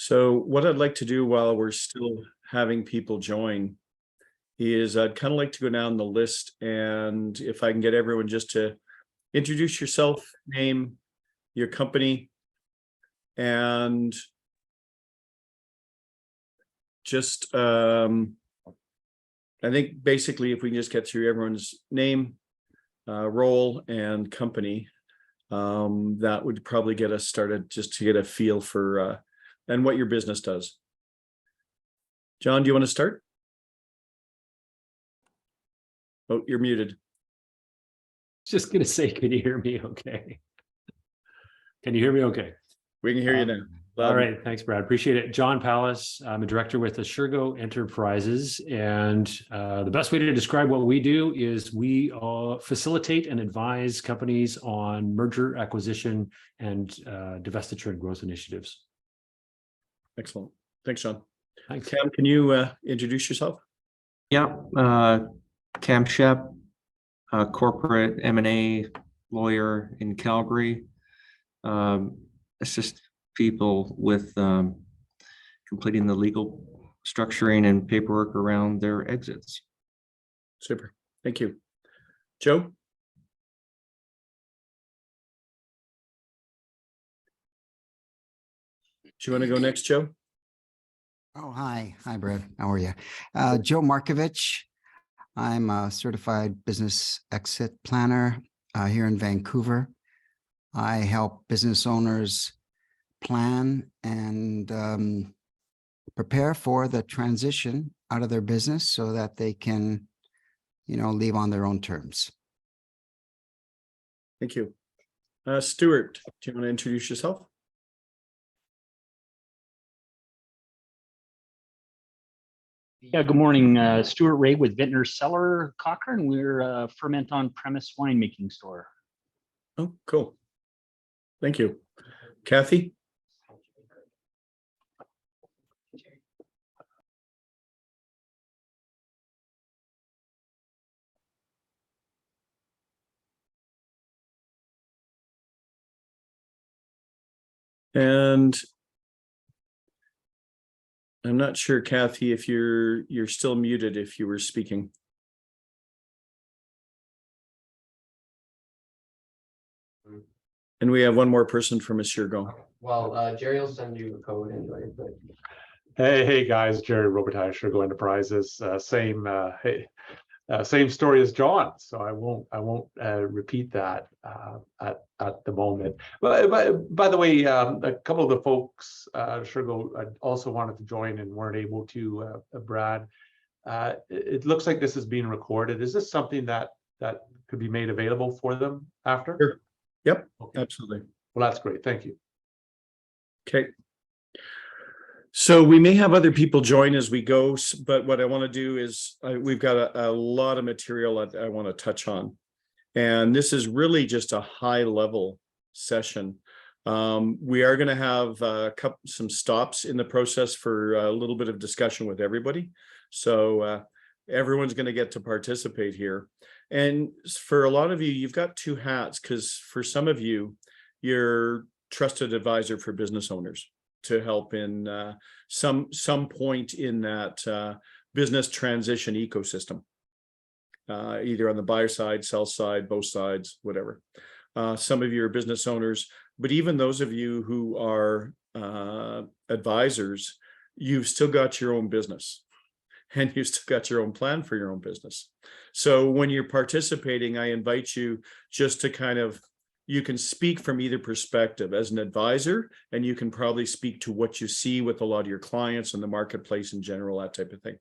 So what I'd like to do while we're still having people join is I'd kind of like to go down the list, and if I can get everyone just to introduce yourself, name, your company, and just I think basically if we can just get through everyone's name, role, and company, that would probably get us started, just to get a feel for and what your business does. John, do you want to start? Oh, you're muted. Just going to say, can you hear me okay? Can you hear me okay? We can hear you now. All right. Thanks, Brad. Appreciate it. John Pallas. I'm a director with Assurgo Enterprises. And the best way to describe what we do is we facilitate and advise companies on merger, acquisition, and divestiture and growth initiatives. Excellent. Thanks, John. Thanks. Cam, can you introduce yourself? Yeah, Cam Shep, corporate M&A lawyer in Calgary. Assist people with completing the legal structuring and paperwork around their exits. Super. Thank you. Joe? Do you want to go next, Joe? Oh, hi. Hi, Brad. How are you? Joe Markovich. I'm a certified business exit planner here in Vancouver. I help business owners plan and prepare for the transition out of their business so that they can, leave on their own terms. Thank you. Stuart, do you want to introduce yourself? Yeah, good morning. Stuart Ray with Vintner Cellar Cochrane. We're a ferment on-premise winemaking store. Oh, cool. Thank you. Kathy? And I'm not sure, Kathy, if you're still muted if you were speaking. And we have one more person from Assurgo. Well, Jerry will send you a code anyway. But... Hey guys, Jerry Robitaille, Assurgo Enterprises. Same story as John, so I won't repeat that at the moment. But by the way, a couple of the folks Assurgo also wanted to join and weren't able to. Brad, it looks like this is being recorded. Is this something that could be made available for them after? Sure. Yep, okay. Absolutely. Well, that's great. Thank you. Okay. So we may have other people join as we go, but what I want to do is we've got a lot of material that I want to touch on. And this is really just a high level session. We are going to have some stops in the process for a little bit of discussion with everybody. So everyone's going to get to participate here. And for a lot of you, you've got two hats, because for some of you, you're trusted advisor for business owners to help in some point in that business transition ecosystem, either on the buyer side, sell side, both sides, whatever. Some of you are business owners, but even those of you who are advisors, you've still got your own business. And you've still got your own plan for your own business. So when you're participating, I invite you just to you can speak from either perspective as an advisor, and you can probably speak to what you see with a lot of your clients and the marketplace in general, that type of thing.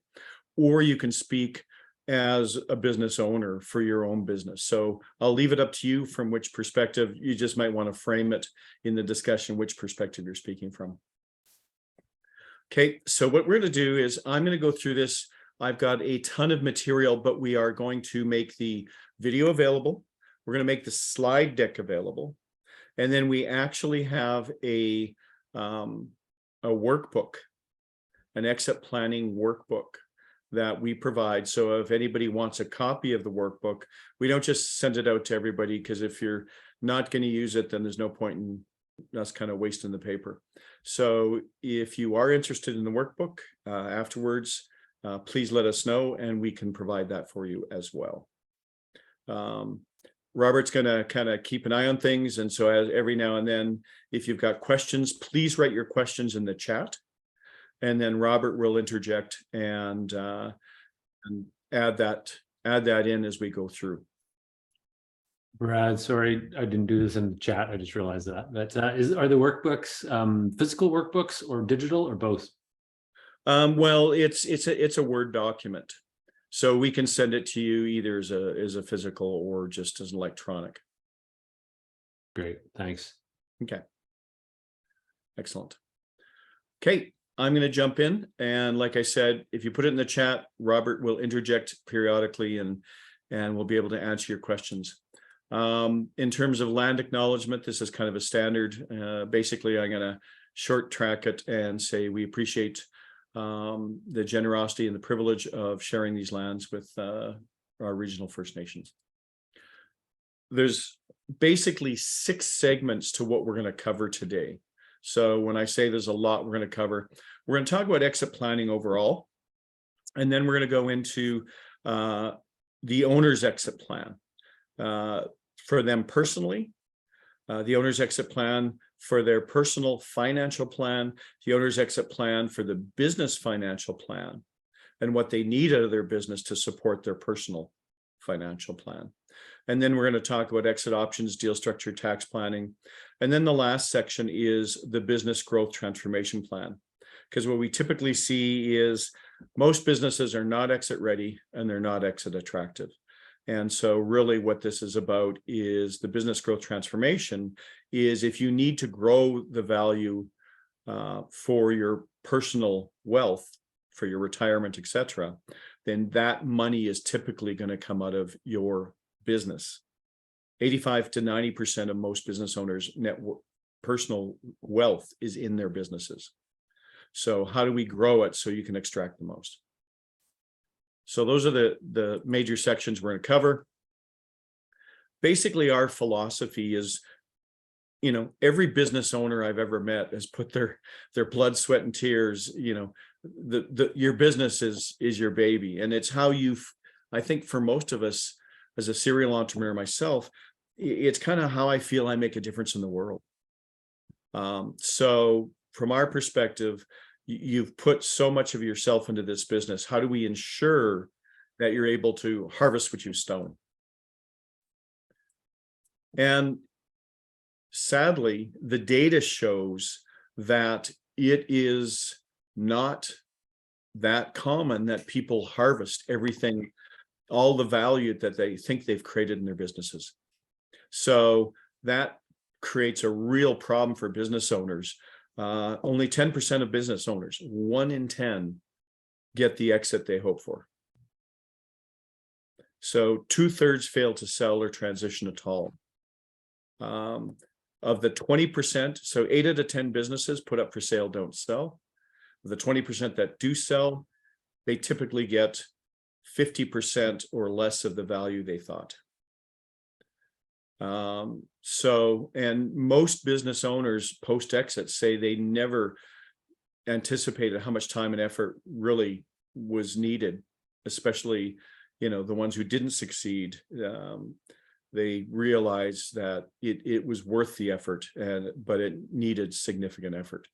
Or you can speak as a business owner for your own business. So I'll leave it up to you from which perspective. You just might want to frame it in the discussion, which perspective you're speaking from. Okay, so what we're going to do is I'm going to go through this. I've got a ton of material, but we are going to make the video available. We're going to make the slide deck available. And then we actually have a workbook, an exit planning workbook that we provide. So if anybody wants a copy of the workbook, we don't just send it out to everybody, because if you're not going to use it, then there's no point in us kind of wasting the paper. So if you are interested in the workbook afterwards, please let us know and we can provide that for you as well. Robert's going to kind of keep an eye on things. And so as every now and then, if you've got questions, please write your questions in the chat. And then Robert will interject and add that in as we go through. Brad, sorry, I didn't do this in the chat. I just realized that. But are the workbooks physical workbooks or digital or both? Well, it's a Word document, so we can send it to you either as a physical or just as an electronic. Great, thanks. Okay. Excellent. Okay, I'm going to jump in, and like I said, if you put it in the chat, Robert will interject periodically, and we'll be able to answer your questions. In terms of land acknowledgement, this is kind of a standard. Basically, I'm going to short track it and say we appreciate the generosity and the privilege of sharing these lands with our regional First Nations. There's basically 6 segments to what we're going to cover today. So when I say there's a lot we're going to cover, we're going to talk about exit planning overall, and then we're going to go into the owner's exit plan for them personally, the owner's exit plan for their personal financial plan, the owner's exit plan for the business financial plan, and what they need out of their business to support their personal financial plan. And then we're going to talk about exit options, deal structure, tax planning. And then the last section is the business growth transformation plan. Because what we typically see is most businesses are not exit ready and they're not exit attractive. And so really what this is about is the business growth transformation is if you need to grow the value for your personal wealth, for your retirement, et cetera, then that money is typically going to come out of your business. 85 to 90% of most business owners' personal wealth is in their businesses. So how do we grow it so you can extract the most? So those are the major sections we're going to cover. Basically, our philosophy is, you know, every business owner I've ever met has put their blood, sweat, and tears. You know, your business is your baby, and it's how I think for most of us, as a serial entrepreneur myself, it's kind of how I feel I make a difference in the world. So from our perspective, you've put so much of yourself into this business. How do we ensure that you're able to harvest what you've sown? And sadly, the data shows that it is not that common that people harvest everything, all the value that they think they've created in their businesses. So that creates a real problem for business owners. Only 10% of business owners, 1 in 10, get the exit they hope for. So 2/3 fail to sell or transition at all. Of the 20%, so 8 out of 10 businesses put up for sale don't sell. The 20% that do sell, they typically get 50% or less of the value they thought. And most business owners post-exit say they never anticipated how much time and effort really was needed, especially, you know, the ones who didn't succeed. They realized that it was worth the effort, but it needed significant effort.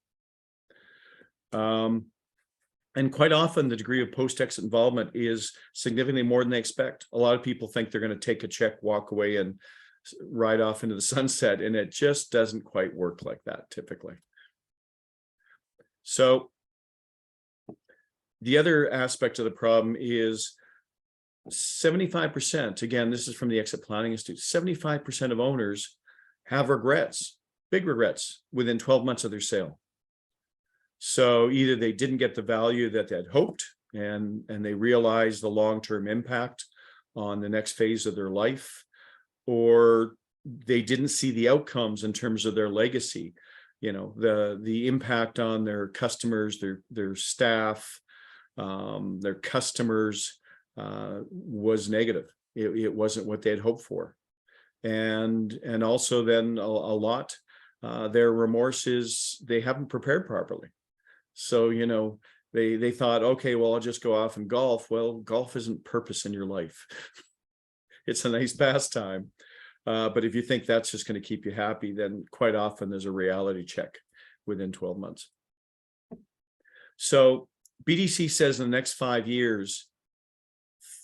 And quite often the degree of post-exit involvement is significantly more than they expect. A lot of people think they're going to take a check, walk away, and ride off into the sunset, and it just doesn't quite work like that typically. So the other aspect of the problem is 75%, again, this is from the Exit Planning Institute, 75% of owners have regrets, big regrets, within 12 months of their sale. So either they didn't get the value that they had hoped, and they realized the long-term impact on the next phase of their life, or they didn't see the outcomes in terms of their legacy, you know, the impact on their customers, their staff, their customers was negative. It wasn't what they had hoped for. And also then a lot Their remorse is they haven't prepared properly. So, they thought, okay, well, I'll just go off and golf. Well, golf isn't purpose in your life. It's a nice pastime. But if you think that's just going to keep you happy, then quite often there's a reality check within 12 months. So BDC says in the next 5 years,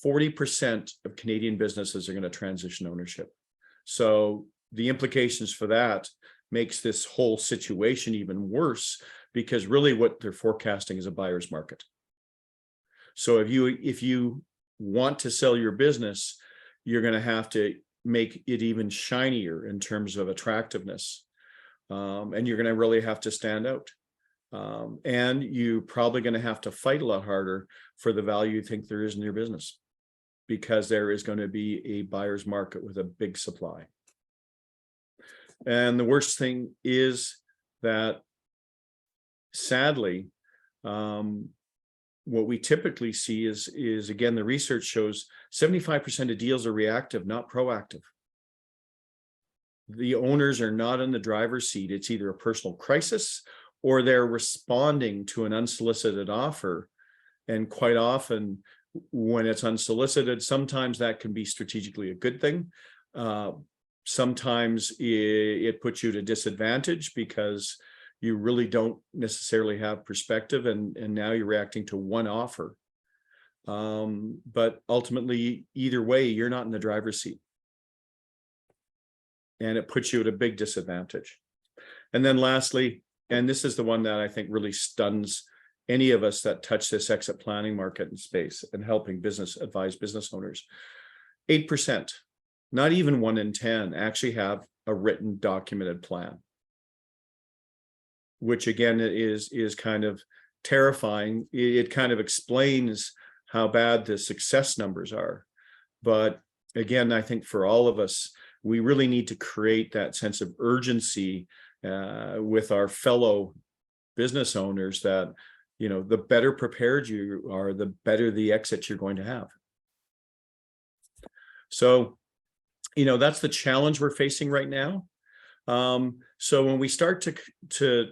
40% of Canadian businesses are going to transition ownership. So the implications for that makes this whole situation even worse, because really what they're forecasting is a buyer's market. So if you want to sell your business, you're going to have to make it even shinier in terms of attractiveness. And you're going to really have to stand out. And you're probably going to have to fight a lot harder for the value you think there is in your business, because there is going to be a buyer's market with a big supply. And the worst thing is that, sadly, what we typically see is again, the research shows 75% of deals are reactive, not proactive. The owners are not in the driver's seat. It's either a personal crisis or they're responding to an unsolicited offer. And quite often, when it's unsolicited, sometimes that can be strategically a good thing. Sometimes it puts you at a disadvantage because you really don't necessarily have perspective, and now you're reacting to one offer. But ultimately, either way, you're not in the driver's seat. And it puts you at a big disadvantage. And then lastly, and this is the one that I think really stuns any of us that touch this exit planning market and space and helping advise business owners, 8%, not even 1 in 10 actually have a written documented plan, which again is kind of terrifying. It kind of explains how bad the success numbers are. But again, I think for all of us, we really need to create that sense of urgency with our fellow business owners that, the better prepared you are, the better the exit you're going to have. So, that's the challenge we're facing right now. So when we start to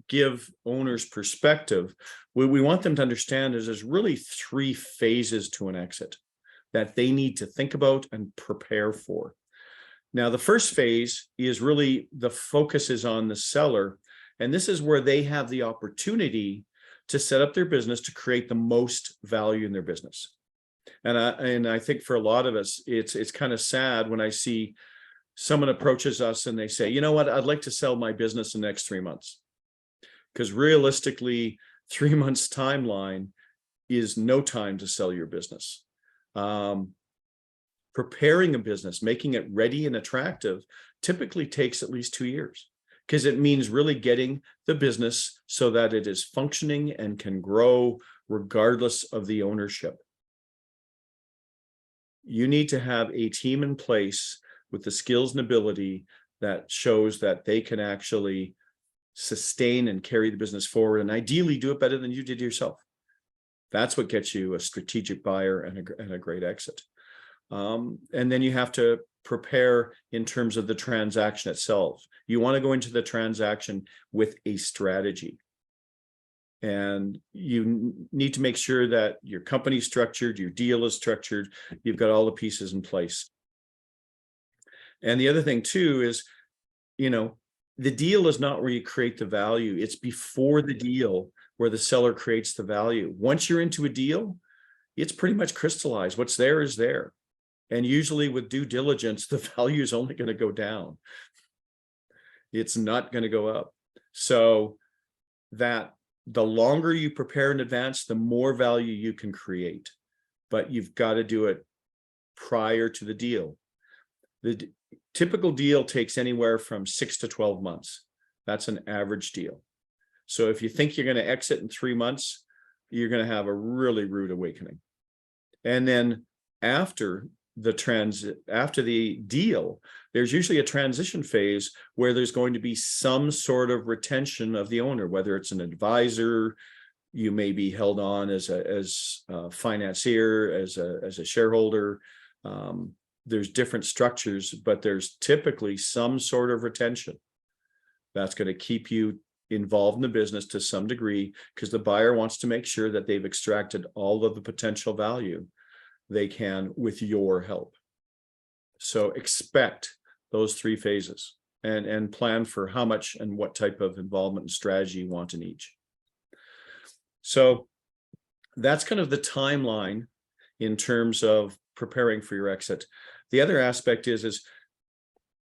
give owners perspective, what we want them to understand is there's really 3 phases to an exit that they need to think about and prepare for. Now, the first phase is really the focus is on the seller. And this is where they have the opportunity to set up their business to create the most value in their business. And I think for a lot of us, it's kind of sad when I see someone approaches us and they say, you know what, I'd like to sell my business in the next 3 months. Because realistically, 3 months timeline is no time to sell your business. Preparing a business, making it ready and attractive typically takes at least 2 years, because it means really getting the business so that it is functioning and can grow regardless of the ownership. You need to have a team in place with the skills and ability that shows that they can actually sustain and carry the business forward, and ideally do it better than you did yourself. That's what gets you a strategic buyer and a great exit. And then you have to prepare in terms of the transaction itself. You want to go into the transaction with a strategy. And you need to make sure that your company's structured, your deal is structured, you've got all the pieces in place. And the other thing too is, the deal is not where you create the value. It's before the deal where the seller creates the value. Once you're into a deal, it's pretty much crystallized. What's there is there. And usually with due diligence, the value is only going to go down. It's not going to go up. So that the longer you prepare in advance, the more value you can create. But you've got to do it prior to the deal. The typical deal takes anywhere from 6 to 12 months. That's an average deal. So if you think you're going to exit in 3 months, you're going to have a really rude awakening. And then after the deal, there's usually a transition phase where there's going to be some sort of retention of the owner, whether it's an advisor, you may be held on as a financier, as a shareholder. There's different structures, but there's typically some sort of retention. That's going to keep you involved in the business to some degree, because the buyer wants to make sure that they've extracted all of the potential value they can with your help. So expect those 3 phases and plan for how much and what type of involvement and strategy you want in each. So that's kind of the timeline in terms of preparing for your exit. The other aspect is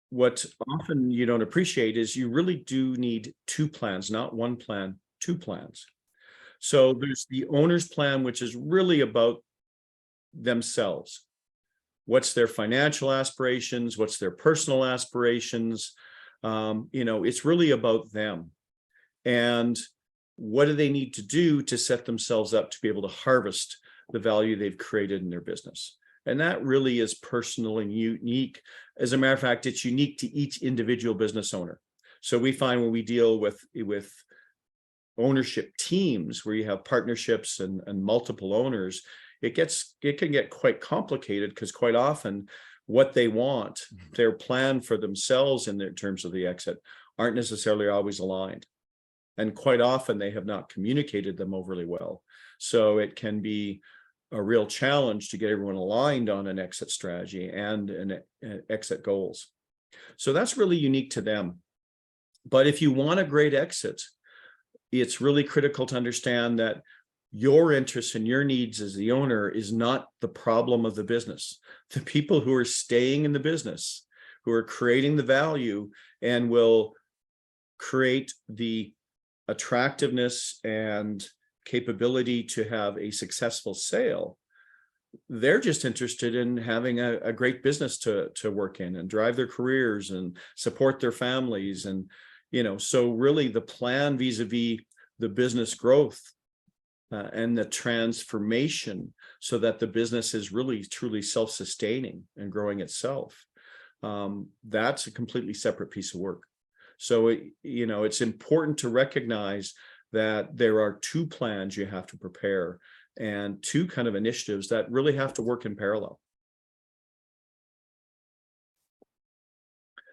what often you don't appreciate is you really do need 2 plans, not 1 plan, 2 plans. So there's the owner's plan, which is really about themselves. What's their financial aspirations? What's their personal aspirations? It's really about them. And what do they need to do to set themselves up to be able to harvest the value they've created in their business? And that really is personal and unique. As a matter of fact, it's unique to each individual business owner. So we find when we deal with ownership teams where you have partnerships and multiple owners, it can get quite complicated, because quite often what they want, their plan for themselves in terms of the exit, aren't necessarily always aligned. And quite often they have not communicated them overly well. So it can be a real challenge to get everyone aligned on an exit strategy and an exit goals. So that's really unique to them. But if you want a great exit, it's really critical to understand that your interests and your needs as the owner is not the problem of the business. The people who are staying in the business, who are creating the value and will create the attractiveness and capability to have a successful sale, they're just interested in having a great business to work in and drive their careers and support their families. And, so really the plan vis-a-vis the business growth and the transformation so that the business is really truly self-sustaining and growing itself. That's a completely separate piece of work. So, it's important to recognize that there are 2 plans you have to prepare and 2 kind of initiatives that really have to work in parallel.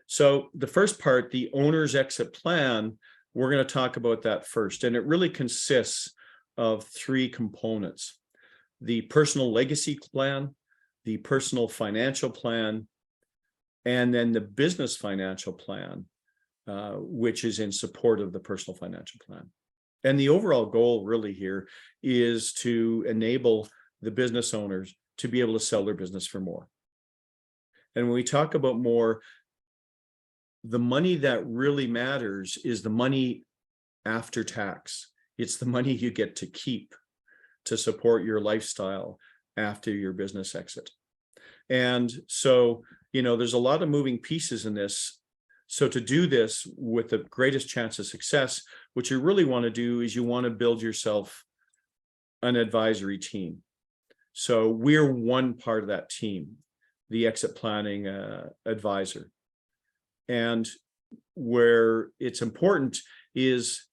So the first part, the owner's exit plan, we're going to talk about that first. And it really consists of 3 components: the personal legacy plan, the personal financial plan, and then the business financial plan, which is in support of the personal financial plan. And the overall goal really here is to enable the business owners to be able to sell their business for more. And when we talk about more, the money that really matters is the money after tax. It's the money you get to keep to support your lifestyle after your business exit. And so, there's a lot of moving pieces in this. So to do this with the greatest chance of success, what you really want to do is you want to build yourself an advisory team. So we're one part of that team, the exit planning advisor. And where it's important is,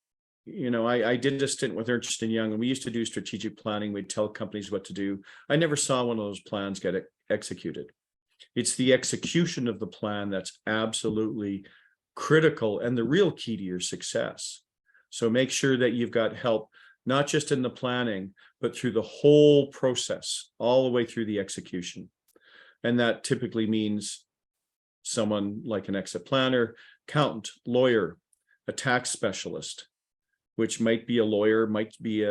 I did a stint with Ernst & Young, and we used to do strategic planning. We'd tell companies what to do. I never saw one of those plans get executed. It's the execution of the plan that's absolutely critical and the real key to your success. So make sure that you've got help, not just in the planning, but through the whole process, all the way through the execution. And that typically means someone like an exit planner, accountant, lawyer, a tax specialist, which might be a lawyer, might be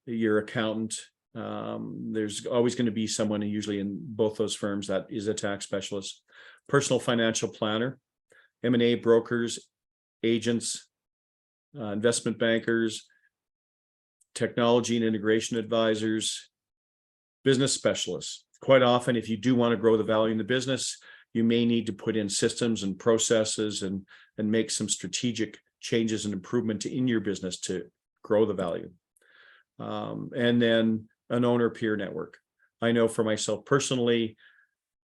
your accountant. There's always going to be someone, usually in both those firms, that is a tax specialist. Personal financial planner, M&A brokers, agents, investment bankers, technology and integration advisors, business specialists. Quite often, if you do want to grow the value in the business, you may need to put in systems and processes and make some strategic changes and improvement in your business to grow the value. And then an owner peer network. I know for myself personally,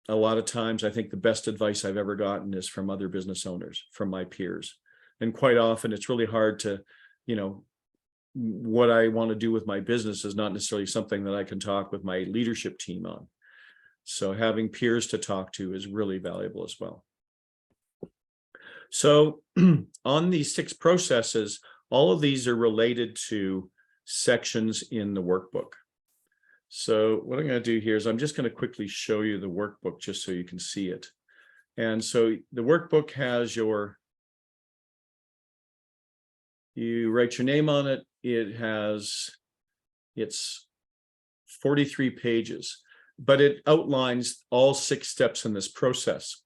a lot of times I think the best advice I've ever gotten is from other business owners, from my peers. And quite often it's really hard to, what I want to do with my business is not necessarily something that I can talk with my leadership team on. So having peers to talk to is really valuable as well. So on these 6 processes, all of these are related to sections in the workbook. So what I'm going to do here is I'm just going to quickly show you the workbook just so you can see it. And so the workbook has you write your name on it. It's 43 pages, but it outlines all 6 steps in this process.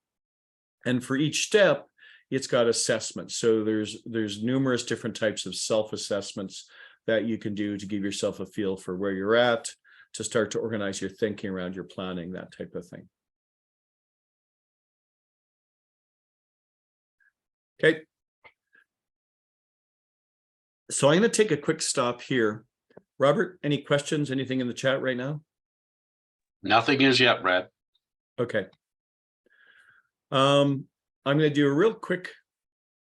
And for each step, it's got assessments. So there's numerous different types of self-assessments that you can do to give yourself a feel for where you're at, to start to organize your thinking around your planning, that type of thing. Okay. So I'm going to take a quick stop here. Robert, any questions, anything in the chat right now? Nothing is yet, Brad. Okay. I'm going to do a real quick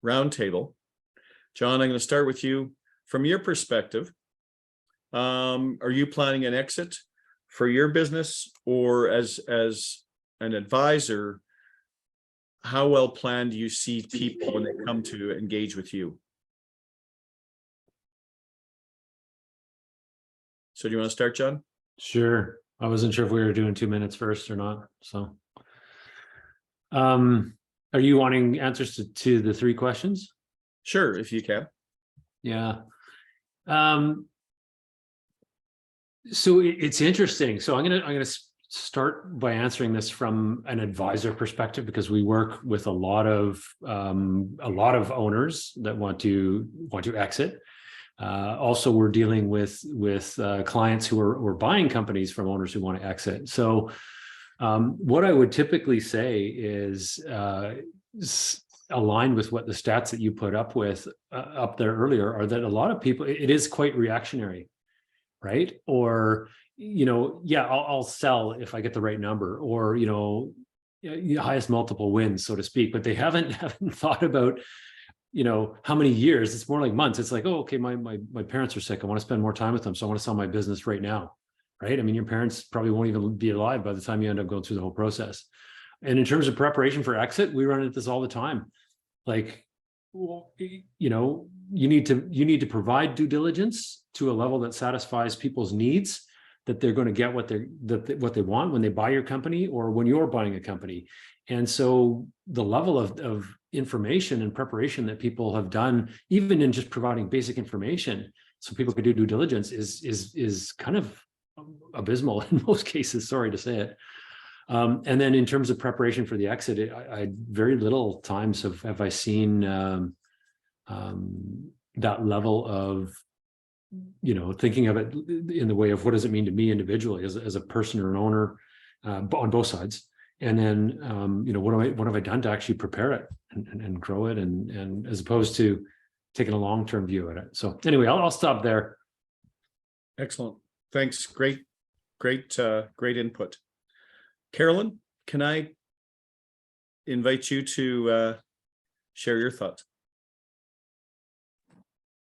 roundtable. John, I'm going to start with you. From your perspective, are you planning an exit for your business, or as an advisor, how well planned do you see people when they come to engage with you? So do you want to start, John? Sure. I wasn't sure if we were doing 2 minutes first or not. So, are you wanting answers to the 3 questions? Sure, if you can. Yeah. So it's interesting. So I'm gonna start by answering this from an advisor perspective, because we work with a lot of owners that want to exit. Also, we're dealing with clients who are buying companies from owners who want to exit. So what I would typically say is aligned with what the stats that you put up with up there earlier, are that a lot of people, it is quite reactionary, right? Or, yeah, I'll sell if I get the right number, or, highest multiple wins, so to speak, but they haven't thought about, how many years. It's more like months. It's like, oh, okay, my parents are sick. I want to spend more time with them. So I want to sell my business right now, right? I mean, your parents probably won't even be alive by the time you end up going through the whole process. And in terms of preparation for exit, we run into this all the time. Like, you need to provide due diligence to a level that satisfies people's needs, that they're going to get what they want when they buy your company or when you're buying a company. And so the level of information and preparation that people have done, even in just providing basic information so people could do due diligence, is kind of abysmal in most cases, sorry to say it. And then in terms of preparation for the exit, I very little times have I seen that level of, thinking of it in the way of what does it mean to me individually as a person or an owner on both sides. And then, what have I done to actually prepare it and grow it, and as opposed to taking a long-term view at it. So anyway, I'll stop there. Excellent. Thanks. Great input. Carolyn, can I invite you to share your thoughts?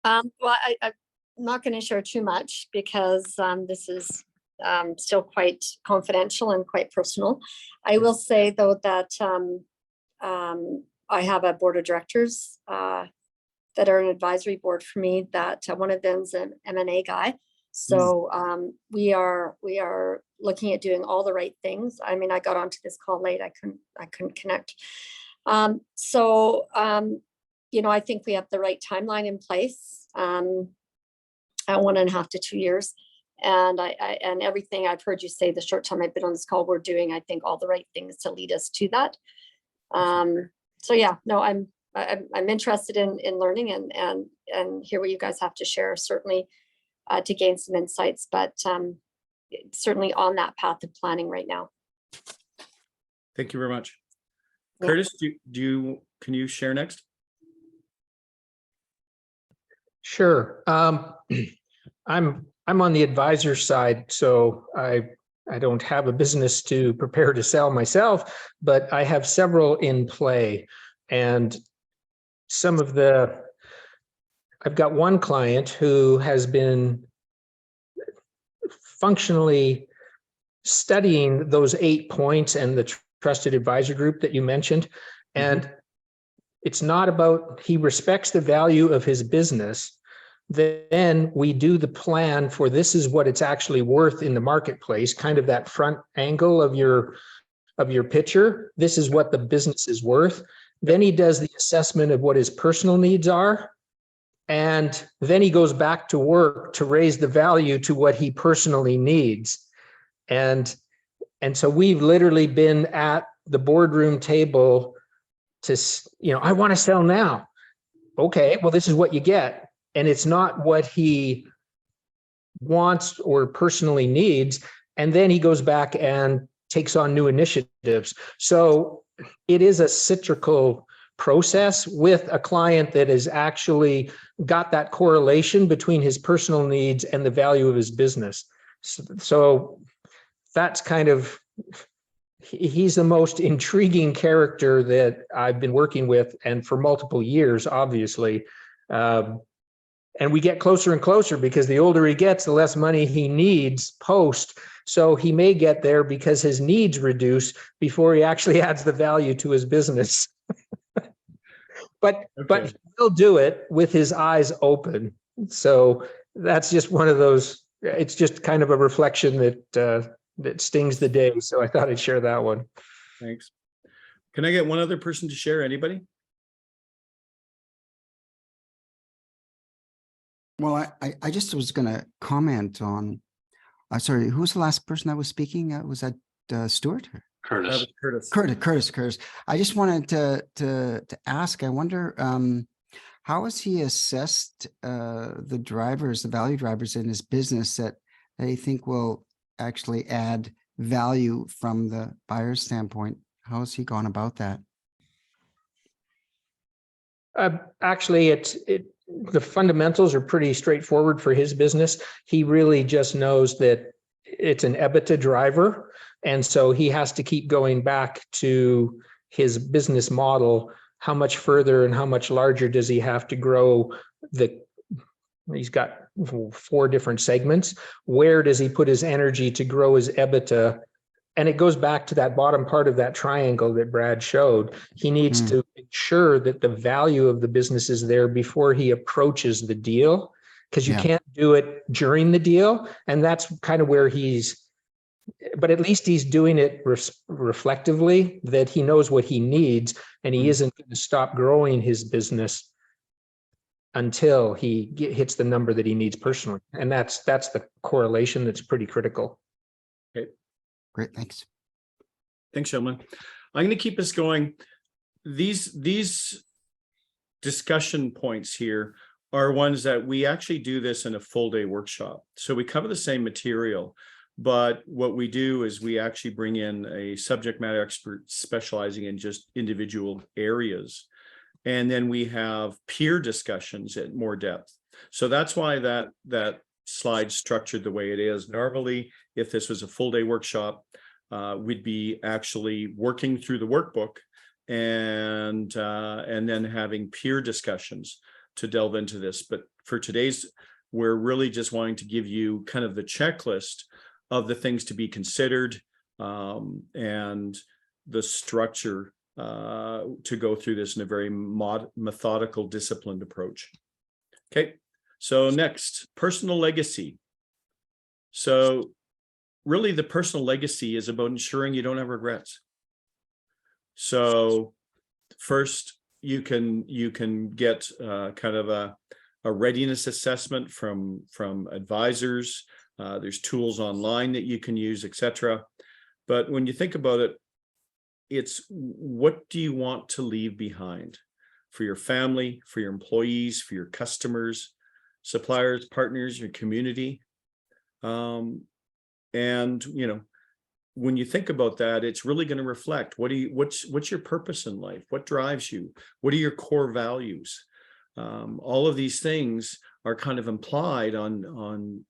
Well, I'm not going to share too much because this is still quite confidential and quite personal. I will say, though, that I have a board of directors that are an advisory board for me, that one of them's an M&A guy. So we are looking at doing all the right things. I mean, I got onto this call late. I couldn't connect. I think we have the right timeline in place at 1.5 to 2 years. And and everything I've heard you say the short time I've been on this call, we're doing, I think, all the right things to lead us to that. So yeah, no, I'm interested in learning and hear what you guys have to share, certainly to gain some insights, but certainly on that path of planning right now. Thank you very much. Yeah. Curtis, can you share next? Sure. I'm on the advisor side, so I don't have a business to prepare to sell myself, but I have several in play. And I've got one client who has been functionally studying those 8 points and the trusted advisor group that you mentioned. And It's not about, he respects the value of his business. Then we do the plan for this is what it's actually worth in the marketplace, kind of that front angle of your picture. This is what the business is worth. Then he does the assessment of what his personal needs are. And then he goes back to work to raise the value to what he personally needs. And so we've literally been at the boardroom table to, I want to sell now. Okay, well, this is what you get. And it's not what he wants or personally needs. And then he goes back and takes on new initiatives. So it is a cyclical process with a client that has actually got that correlation between his personal needs and the value of his business. So that's kind of, he's the most intriguing character that I've been working with, and for multiple years, obviously. And we get closer and closer because the older he gets, the less money he needs post. So he may get there because his needs reduce before he actually adds the value to his business. But he'll do it with his eyes open. So that's just one of those, it's just kind of a reflection that stings the day. So I thought I'd share that one. Thanks. Can I get one other person to share? Anybody? Well, I just was going to comment on, sorry, who was the last person that was speaking? Was that Stuart? Curtis. Curtis. I just wanted to ask, I wonder, how has he assessed the drivers, the value drivers in his business that he think will actually add value from the buyer's standpoint? How has he gone about that? Actually, the fundamentals are pretty straightforward for his business. He really just knows that it's an EBITDA driver. And so he has to keep going back to his business model. How much further and how much larger does he have to grow? He's got 4 different segments. Where does he put his energy to grow his EBITDA? And it goes back to that bottom part of that triangle that Brad showed. He needs to ensure that the value of the business is there before he approaches the deal, because you can't do it during the deal. And that's kind of where but at least he's doing it reflectively, that he knows what he needs, and he isn't going to stop growing his business until he hits the number that he needs personally. And that's the correlation that's pretty critical. Okay. Great, thanks. Thanks, gentlemen. I'm going to keep us going. These discussion points here are ones that we actually do this in a full day workshop. So we cover the same material, but what we do is we actually bring in a subject matter expert specializing in just individual areas. And then we have peer discussions at more depth. So that's why that slide structured the way it is. Normally, if this was a full day workshop, we'd be actually working through the workbook and then having peer discussions to delve into this. But for today's, we're really just wanting to give you kind of the checklist of the things to be considered and the structure to go through this in a very methodical, disciplined approach. Okay. So next, personal legacy. So really the personal legacy is about ensuring you don't have regrets. So first, you can get kind of a readiness assessment from advisors. There's tools online that you can use, etc. But when you think about it, it's what do you want to leave behind for your family, for your employees, for your customers, suppliers, partners, your community. And when you think about that, it's really going to reflect what's your purpose in life? What drives you? What are your core values? All of these things are kind of implied on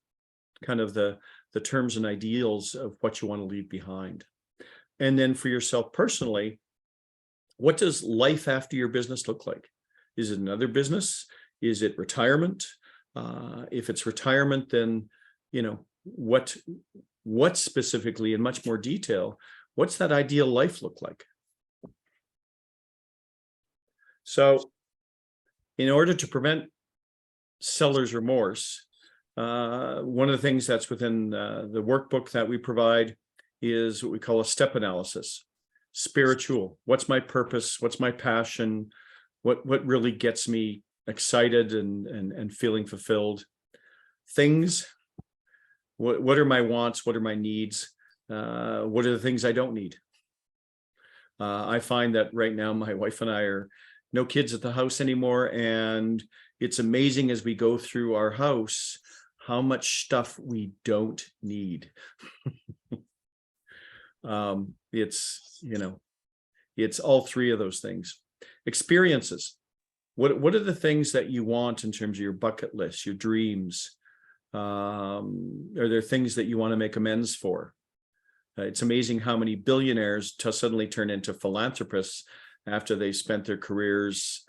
kind of the terms and ideals of what you want to leave behind. And then for yourself personally, what does life after your business look like? Is it another business? Is it retirement? If it's retirement, then, what specifically in much more detail, what's that ideal life look like? So in order to prevent seller's remorse, one of the things that's within the workbook that we provide is what we call a step analysis. Spiritual. What's my purpose? What's my passion? What really gets me excited and feeling fulfilled? Things. What are my wants? What are my needs? What are the things I don't need? I find that right now my wife and I are no kids at the house anymore, and it's amazing as we go through our house how much stuff we don't need. It's all three of those things. Experiences. What are the things that you want in terms of your bucket list, your dreams? Are there things that you want to make amends for? It's amazing how many billionaires suddenly turn into philanthropists after they spent their careers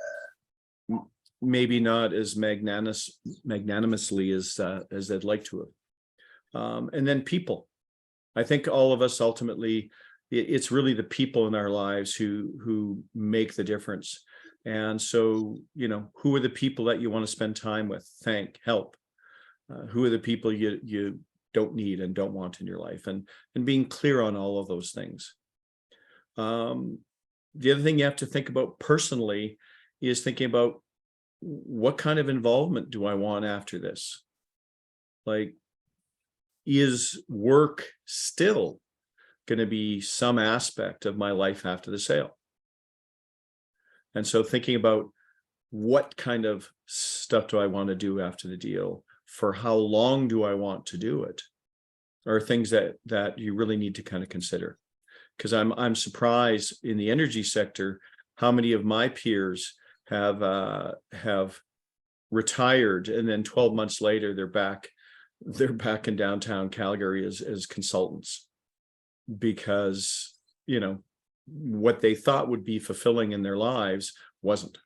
maybe not as magnanimously as they'd like to have. And then people. I think all of us ultimately, it's really the people in our lives who make the difference. And so, who are the people that you want to spend time with, help? Who are the people you don't need and don't want in your life, and being clear on all of those things. The other thing you have to think about personally is thinking about what kind of involvement do I want after this? Like, is work still going to be some aspect of my life after the sale? And so thinking about what kind of stuff do I want to do after the deal? For how long do I want to do it? Are things that you really need to kind of consider. Because I'm surprised in the energy sector how many of my peers have retired, and then 12 months later they're back in downtown Calgary as consultants, because what they thought would be fulfilling in their lives wasn't.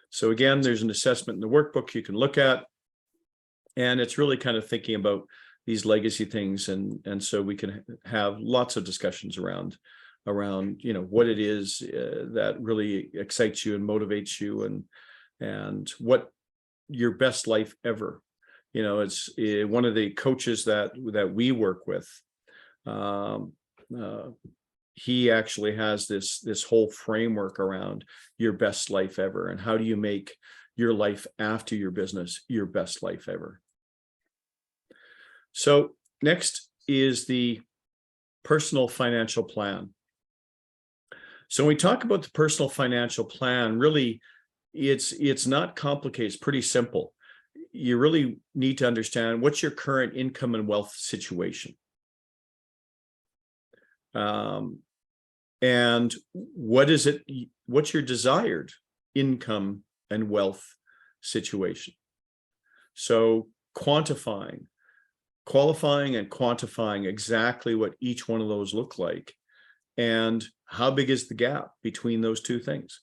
So again, there's an assessment in the workbook you can look at, and it's really kind of thinking about these legacy things, and so we can have lots of discussions around what it is that really excites you and motivates you, and what your best life ever. It's one of the coaches that we work with. He actually has this whole framework around your best life ever, and how do you make your life after your business your best life ever. So next is the personal financial plan. So when we talk about the personal financial plan, really it's not complicated, it's pretty simple. You really need to understand what's your current income and wealth situation. And what's your desired income and wealth situation? So qualifying and quantifying exactly what each one of those look like, and how big is the gap between those two things,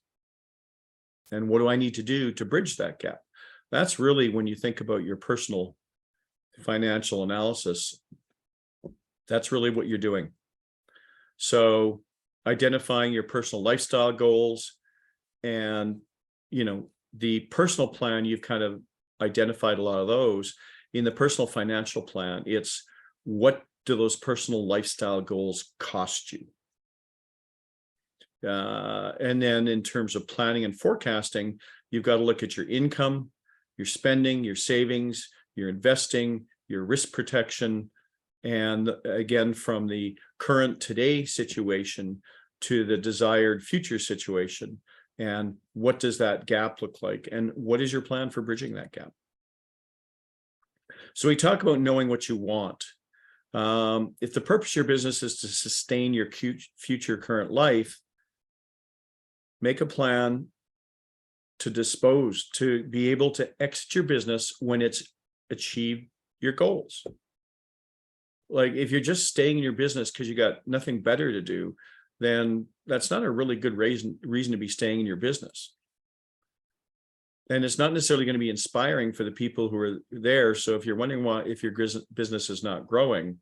and what do I need to do to bridge that gap? That's really, when you think about your personal financial analysis, that's really what you're doing. So identifying your personal lifestyle goals, and the personal plan, you've kind of identified a lot of those. In the personal financial plan, it's what do those personal lifestyle goals cost you? And then in terms of planning and forecasting, you've got to look at your income, your spending, your savings, your investing, your risk protection, and again, from the current today situation to the desired future situation. And what does that gap look like? And what is your plan for bridging that gap? So we talk about knowing what you want. If the purpose of your business is to sustain your future current life, make a plan to dispose, to be able to exit your business when it's achieved your goals. Like, if you're just staying in your business because you got nothing better to do, then that's not a really good reason to be staying in your business. And it's not necessarily going to be inspiring for the people who are there. So if you're wondering why, if your business is not growing,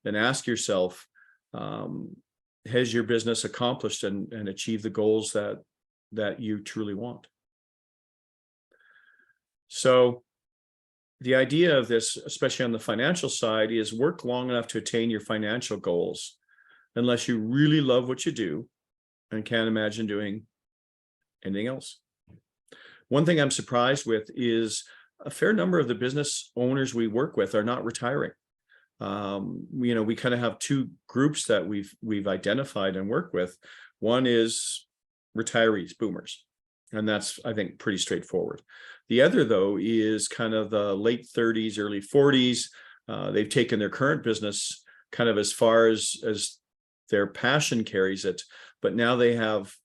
then ask yourself, has your business accomplished and achieved the goals that you truly want? So the idea of this, especially on the financial side, is work long enough to attain your financial goals, unless you really love what you do and can't imagine doing anything else. One thing I'm surprised with is a fair number of the business owners we work with are not retiring. We kind of have two groups that we've identified and worked with. One is retirees, boomers, and that's, I think, pretty straightforward. The other, though, is kind of the late 30s, early 40s. They've taken their current business kind of as far as their passion carries it, but now they have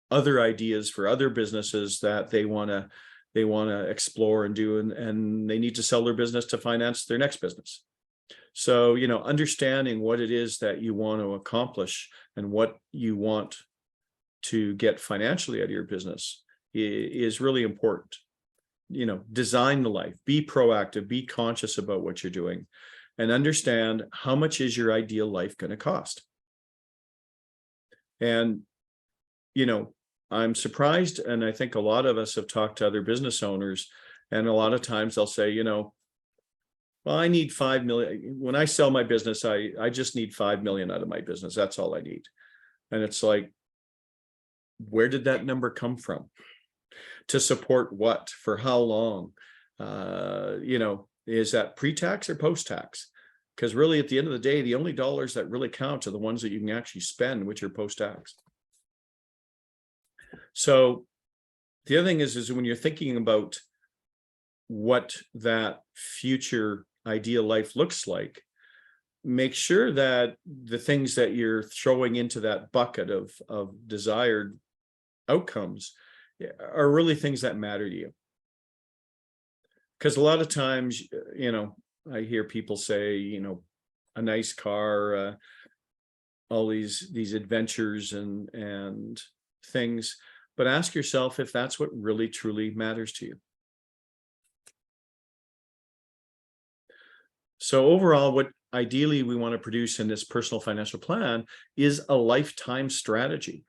other ideas for other businesses that they want to explore and do, and they need to sell their business to finance their next business. So, understanding what it is that you want to accomplish and what you want to get financially out of your business is really important. Design the life, be proactive, be conscious about what you're doing, and understand how much is your ideal life going to cost. And, I'm surprised, and I think a lot of us have talked to other business owners, and a lot of times they'll say, well, I need 5 million. When I sell my business, I just need 5 million out of my business. That's all I need. And it's like, where did that number come from? To support what? For how long? Is that pre-tax or post-tax? Because really, at the end of the day, the only dollars that really count are the ones that you can actually spend, which are post-tax. So the other thing is when you're thinking about what that future ideal life looks like, make sure that the things that you're throwing into that bucket of desired outcomes are really things that matter to you. Because a lot of times, I hear people say, a nice car, all these adventures and things, but ask yourself if that's what really truly matters to you. So overall, what ideally we want to produce in this personal financial plan is a lifetime strategy.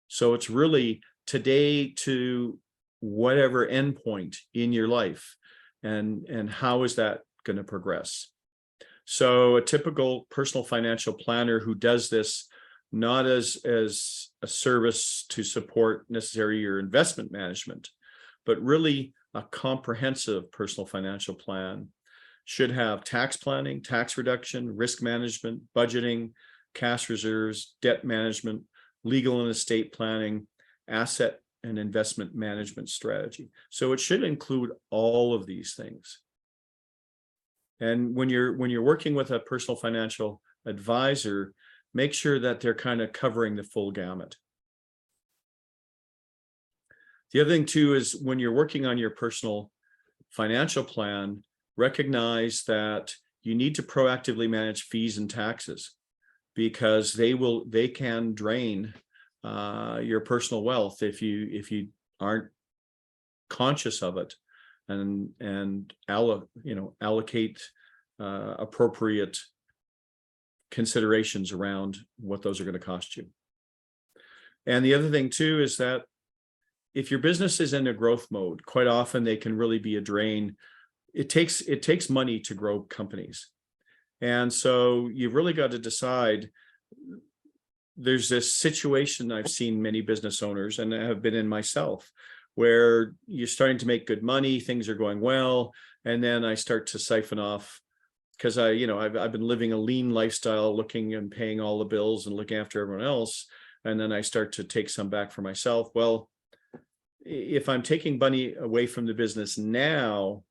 So it's really today to whatever endpoint in your life, and how is that going to progress. So a typical personal financial planner who does this not as a service to support necessarily your investment management, but really a comprehensive personal financial plan, should have tax planning, tax reduction, risk management, budgeting, cash reserves, debt management, legal and estate planning, asset and investment management strategy. So it should include all of these things. And when you're working with a personal financial advisor, make sure that they're kind of covering the full gamut. The other thing too is when you're working on your personal financial plan, recognize that you need to proactively manage fees and taxes, because they can drain your personal wealth if you aren't conscious of it and allocate appropriate considerations around what those are going to cost you. And the other thing too is that if your business is in a growth mode, quite often they can really be a drain. It takes money to grow companies. And so you've really got to decide. There's this situation I've seen many business owners, and I have been in myself, where you're starting to make good money, things are going well, and then I start to siphon off because I've been living a lean lifestyle, looking and paying all the bills and looking after everyone else, and then I start to take some back for myself. Well, if I'm taking money away from the business now,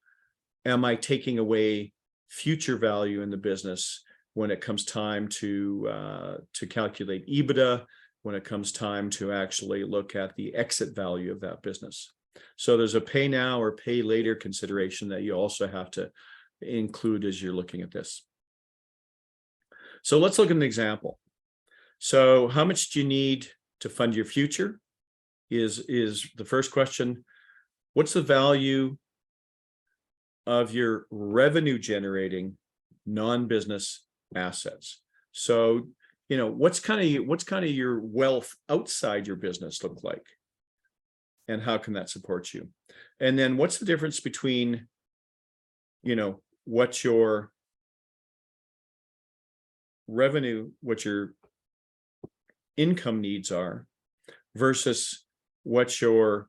am I taking away future value in the business when it comes time to calculate EBITDA, when it comes time to actually look at the exit value of that business? So there's a pay now or pay later consideration that you also have to include as you're looking at this. So let's look at an example. So how much do you need to fund your future is the first question. What's the value of your revenue generating non-business assets? So, what's kind of your wealth outside your business look like? And how can that support you? And then what's the difference between, what your revenue, what your income needs are versus what your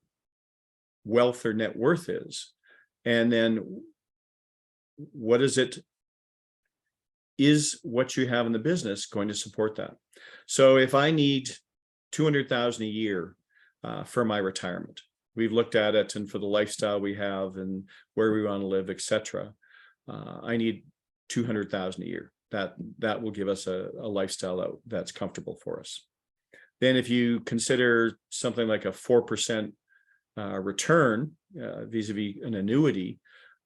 wealth or net worth is? And then what is what you have in the business going to support that? So if I need 200,000 a year for my retirement, we've looked at it, and for the lifestyle we have and where we want to live, etc. I need 200,000 a year. That will give us a lifestyle that's comfortable for us. Then if you consider something like a 4% return vis-a-vis an annuity,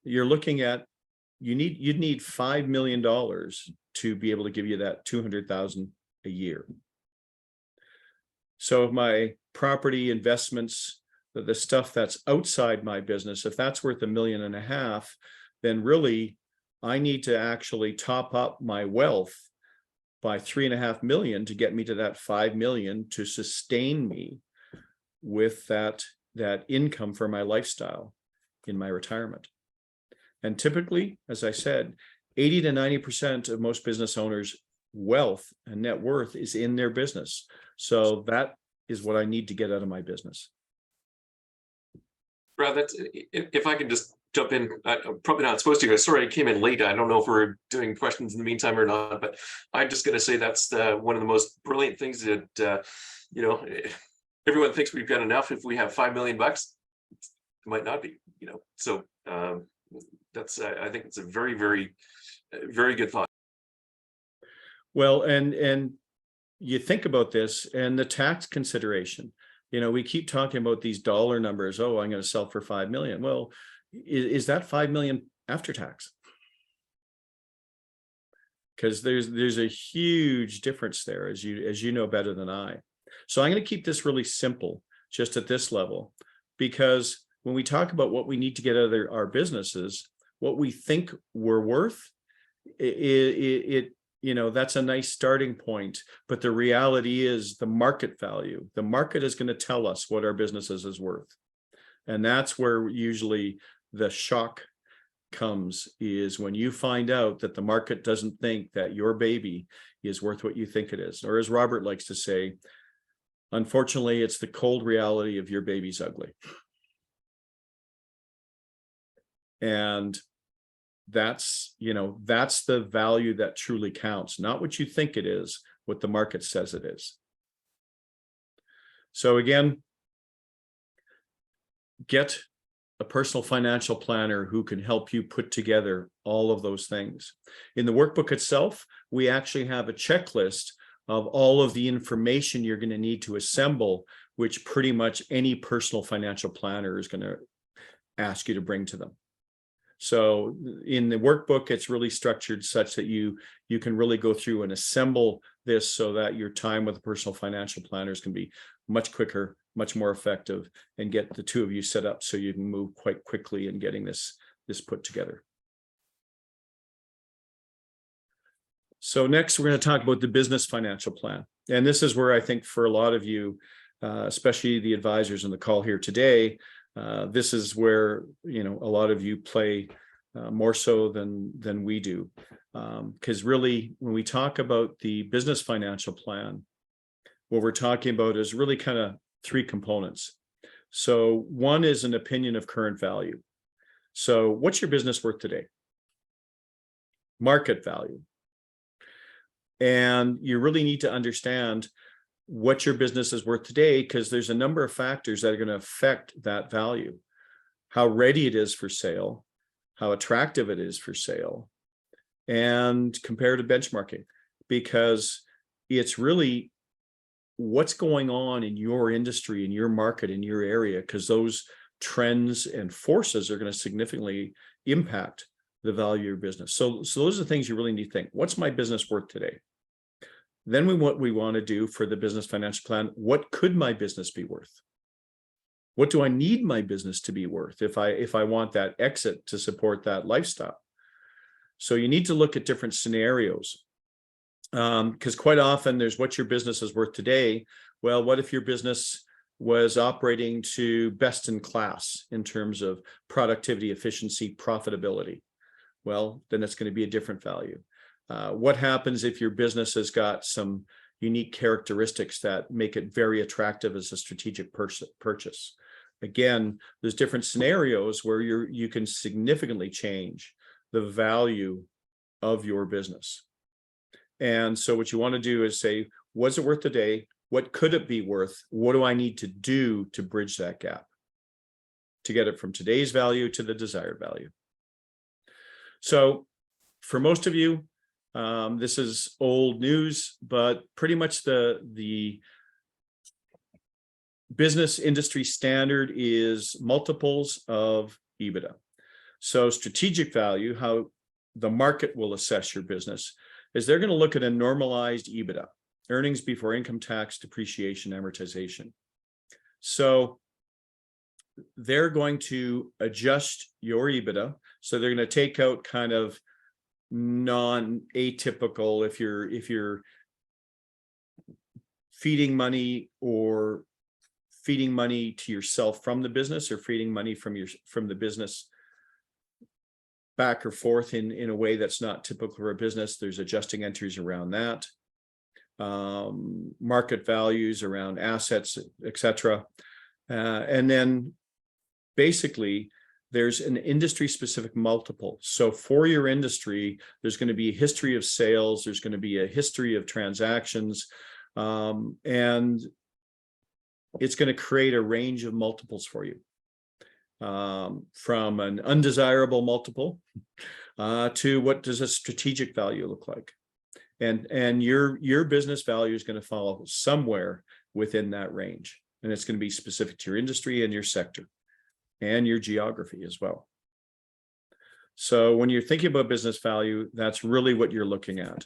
you're looking at you'd need $5 million to be able to give you that 200,000 a year. So if my property investments, the stuff that's outside my business, if that's worth $1.5 million, then really I need to actually top up my wealth by $3.5 million to get me to that 5 million to sustain me with that income for my lifestyle in my retirement. And typically, as I said, 80 to 90% of most business owners' wealth and net worth is in their business. So that is what I need to get out of my business. Brad, if I can just jump in, I'm probably not supposed to. Sorry, I came in late. I don't know if we're doing questions in the meantime or not, but I'm just going to say that's one of the most brilliant things that, everyone thinks we've got enough. If we have $5 million, it might not be, so that's, I think it's a very, very, very good thought. Well, and you think about this and the tax consideration, we keep talking about these dollar numbers. Oh, I'm going to sell for 5 million. Well, is that 5 million after tax? Because there's a huge difference there, as you know better than I. So I'm going to keep this really simple, just at this level, because when we talk about what we need to get out of our businesses, what we think we're worth, that's a nice starting point. But the reality is the market value. The market is going to tell us what our businesses is worth. And that's where usually the shock comes, is when you find out that the market doesn't think that your baby is worth what you think it is. Or as Robert likes to say, unfortunately, it's the cold reality of your baby's ugly. And that's the value that truly counts, not what you think it is, what the market says it is. So again, get a personal financial planner who can help you put together all of those things. In the workbook itself, we actually have a checklist of all of the information you're going to need to assemble, which pretty much any personal financial planner is going to ask you to bring to them. So in the workbook, it's really structured such that you can really go through and assemble this so that your time with the personal financial planners can be much quicker, much more effective, and get the two of you set up so you can move quite quickly in getting this put together. So next, we're going to talk about the business financial plan. And this is where I think for a lot of you, especially the advisors on the call here today, this is where a lot of you play more so than we do, because really when we talk about the business financial plan, what we're talking about is really kind of three components. So one is an opinion of current value. So what's your business worth today? Market value. And you really need to understand what your business is worth today, because there's a number of factors that are going to affect that value. How ready it is for sale, how attractive it is for sale, and comparative benchmarking, because it's really what's going on in your industry, in your market, in your area, because those trends and forces are going to significantly impact the value of your business. So those are the things you really need to think. What's my business worth today? Then what we want to do for the business financial plan, what could my business be worth? What do I need my business to be worth if I want that exit to support that lifestyle? So you need to look at different scenarios. Because quite often there's what your business is worth today. Well, what if your business was operating to best in class in terms of productivity, efficiency, profitability? Well, then it's going to be a different value. What happens if your business has got some unique characteristics that make it very attractive as a strategic purchase? Again, there's different scenarios where you can significantly change the value of your business. And so what you want to do is say, what's it worth today? What could it be worth? What do I need to do to bridge that gap to get it from today's value to the desired value? So for most of you, this is old news, but pretty much the business industry standard is multiples of EBITDA. So strategic value, how the market will assess your business, is they're going to look at a normalized EBITDA, earnings before income tax, depreciation, amortization. So they're going to adjust your EBITDA. So they're going to take out kind of non-atypical, if you're feeding money to yourself from the business, or feeding money from the business back or forth in a way that's not typical for a business. There's adjusting entries around that, market values around assets, etc. And then basically there's an industry specific multiple. So for your industry, there's going to be a history of sales, there's going to be a history of transactions, and it's going to create a range of multiples for you, from an undesirable multiple to what does a strategic value look like. And your business value is going to fall somewhere within that range. And it's going to be specific to your industry and your sector and your geography as well. So when you're thinking about business value, that's really what you're looking at.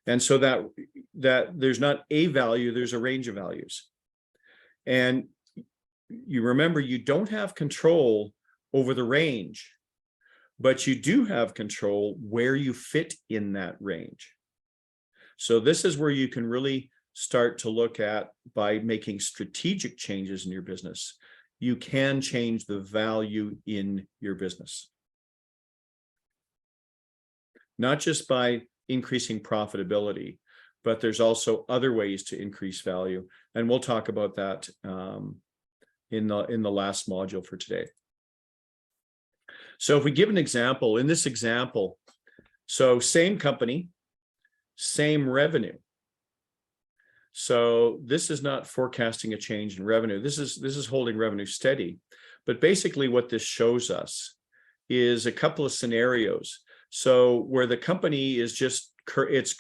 And so that there's not a value, there's a range of values. And you remember, you don't have control over the range, but you do have control where you fit in that range. So this is where you can really start to look at, by making strategic changes in your business, you can change the value in your business. Not just by increasing profitability, but there's also other ways to increase value. And we'll talk about that in the last module for today. So if we give an example, in this example, so same company, same revenue. So this is not forecasting a change in revenue. This is holding revenue steady. But basically what this shows us is a couple of scenarios. So where the company is just, it's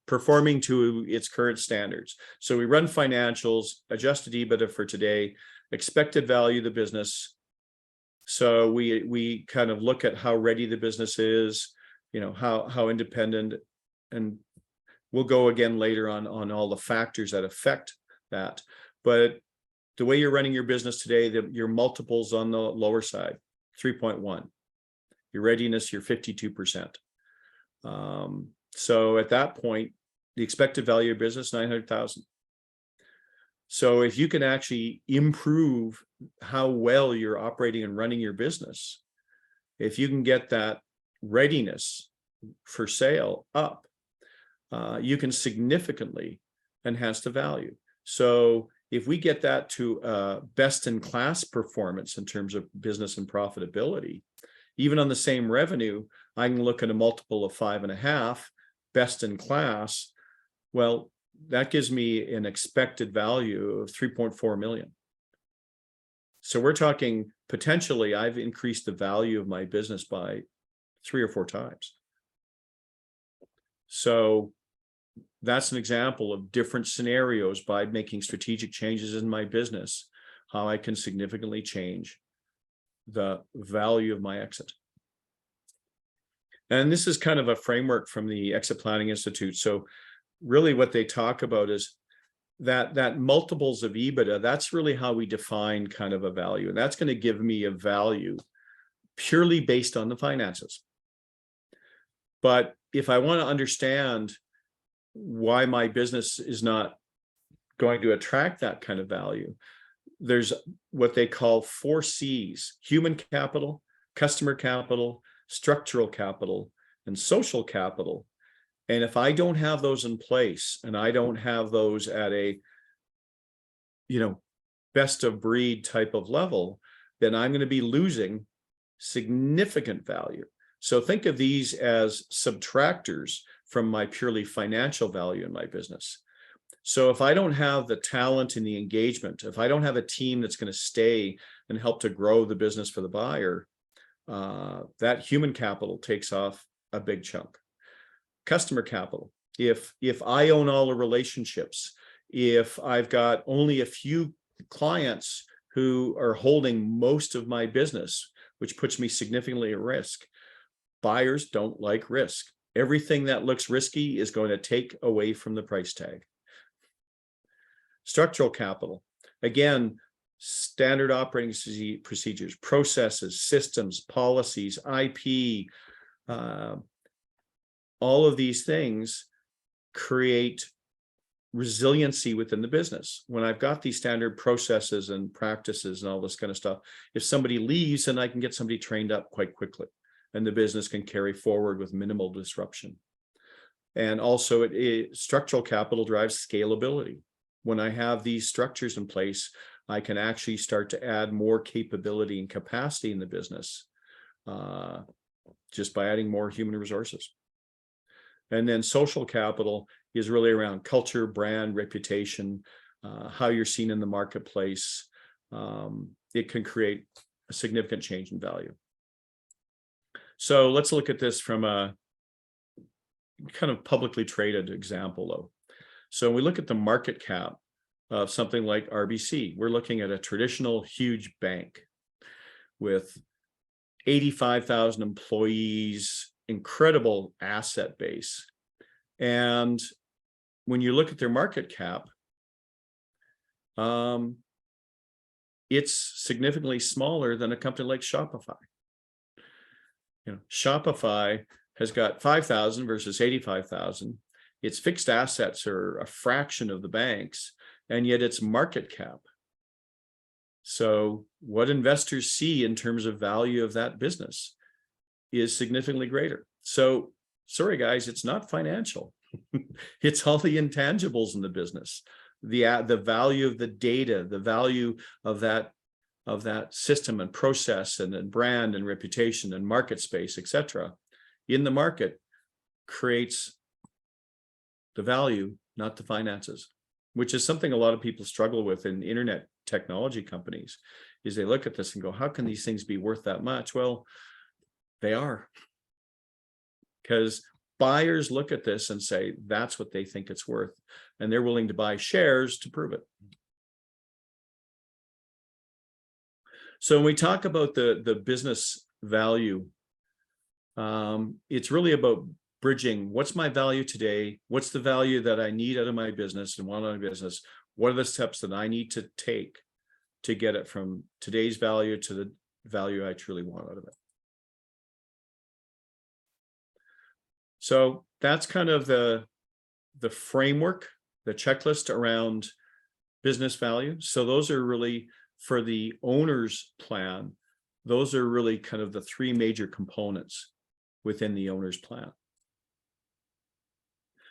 performing to its current standards. So we run financials, adjusted EBITDA for today, expected value of the business. So we kind of look at how ready the business is, how independent, and we'll go again later on all the factors that affect that. But the way you're running your business today, your multiples on the lower side, 3.1. Your readiness, you're 52%. So at that point, the expected value of business, 900,000. So if you can actually improve how well you're operating and running your business, if you can get that readiness for sale up, you can significantly enhance the value. So if we get that to best in class performance in terms of business and profitability, even on the same revenue, I can look at a multiple of 5.5, best in class. Well, that gives me an expected value of 3.4 million. So we're talking potentially I've increased the value of my business by 3 or 4 times. So that's an example of different scenarios by making strategic changes in my business, how I can significantly change the value of my exit. And this is kind of a framework from the Exit Planning Institute. So really what they talk about is that multiples of EBITDA, that's really how we define kind of a value. And that's going to give me a value purely based on the finances. But if I want to understand why my business is not going to attract that kind of value. There's what they call 4 C's: human capital, customer capital, structural capital, and social capital. And if I don't have those in place, and I don't have those at a, best of breed type of level, then I'm going to be losing significant value. So think of these as subtractors from my purely financial value in my business. So if I don't have the talent and the engagement, if I don't have a team that's going to stay and help to grow the business for the buyer, that human capital takes off a big chunk. Customer capital. If I own all the relationships, if I've got only a few clients who are holding most of my business, which puts me significantly at risk, buyers don't like risk. Everything that looks risky is going to take away from the price tag. Structural capital. Again, standard operating procedures, processes, systems, policies, IP, all of these things create resiliency within the business. When I've got these standard processes and practices and all this kind of stuff, if somebody leaves, then I can get somebody trained up quite quickly, and the business can carry forward with minimal disruption. And also structural capital drives scalability. When I have these structures in place, I can actually start to add more capability and capacity in the business just by adding more human resources. And then social capital is really around culture, brand, reputation, how you're seen in the marketplace. It can create a significant change in value. So let's look at this from a kind of publicly traded example, though. So we look at the market cap of something like RBC. We're looking at a traditional huge bank with 85,000 employees, incredible asset base. And when you look at their market cap, it's significantly smaller than a company like Shopify. Shopify has got 5,000 versus 85,000. Its fixed assets are a fraction of the bank's, and yet its market cap. So what investors see in terms of value of that business is significantly greater. So sorry, guys, it's not financial. It's all the intangibles in the business, the value of the data, the value of that system and process and brand and reputation and market space, etc. in the market creates the value, not the finances, which is something a lot of people struggle with in internet technology companies, is they look at this and go, how can these things be worth that much? Well, they are. Because buyers look at this and say, that's what they think it's worth. And they're willing to buy shares to prove it. So when we talk about the business value, it's really about bridging what's my value today, what's the value that I need out of my business and want out of my business, what are the steps that I need to take to get it from today's value to the value I truly want out of it. So that's kind of the framework, the checklist around business value. So those are really, for the owner's plan, those are really kind of the 3 major components within the owner's plan.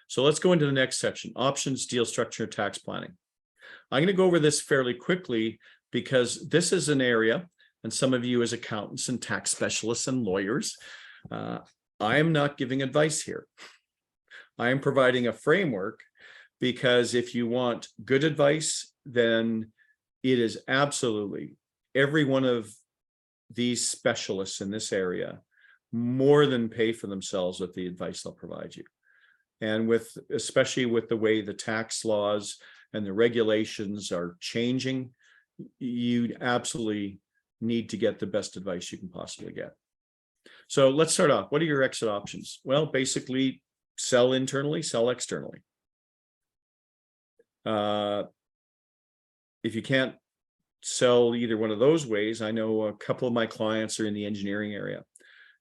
So let's go into the next section, options, deal structure, tax planning. I'm going to go over this fairly quickly because this is an area, and some of you as accountants and tax specialists and lawyers, I am not giving advice here. I am providing a framework, because if you want good advice, then it is absolutely every one of these specialists in this area more than pay for themselves with the advice they'll provide you. And especially with the way the tax laws and the regulations are changing, you absolutely need to get the best advice you can possibly get. So let's start off. What are your exit options? Well, basically sell internally, sell externally. If you can't sell either one of those ways, I know a couple of my clients are in the engineering area.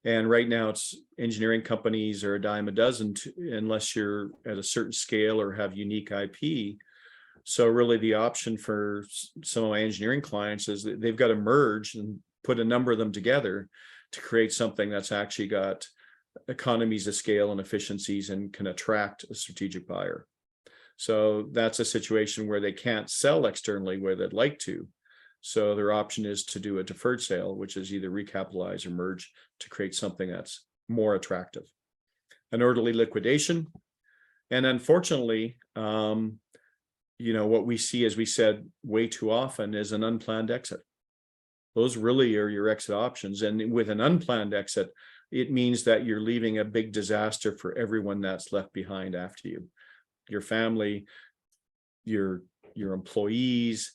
And right now it's engineering companies are a dime a dozen unless you're at a certain scale or have unique IP. So really the option for some of my engineering clients is that they've got to merge and put a number of them together to create something that's actually got economies of scale and efficiencies and can attract a strategic buyer. So that's a situation where they can't sell externally where they'd like to. So their option is to do a deferred sale, which is either recapitalize or merge to create something that's more attractive. An orderly liquidation. And unfortunately, what we see, as we said, way too often is an unplanned exit. Those really are your exit options. And with an unplanned exit, it means that you're leaving a big disaster for everyone that's left behind after you. Your family, your employees,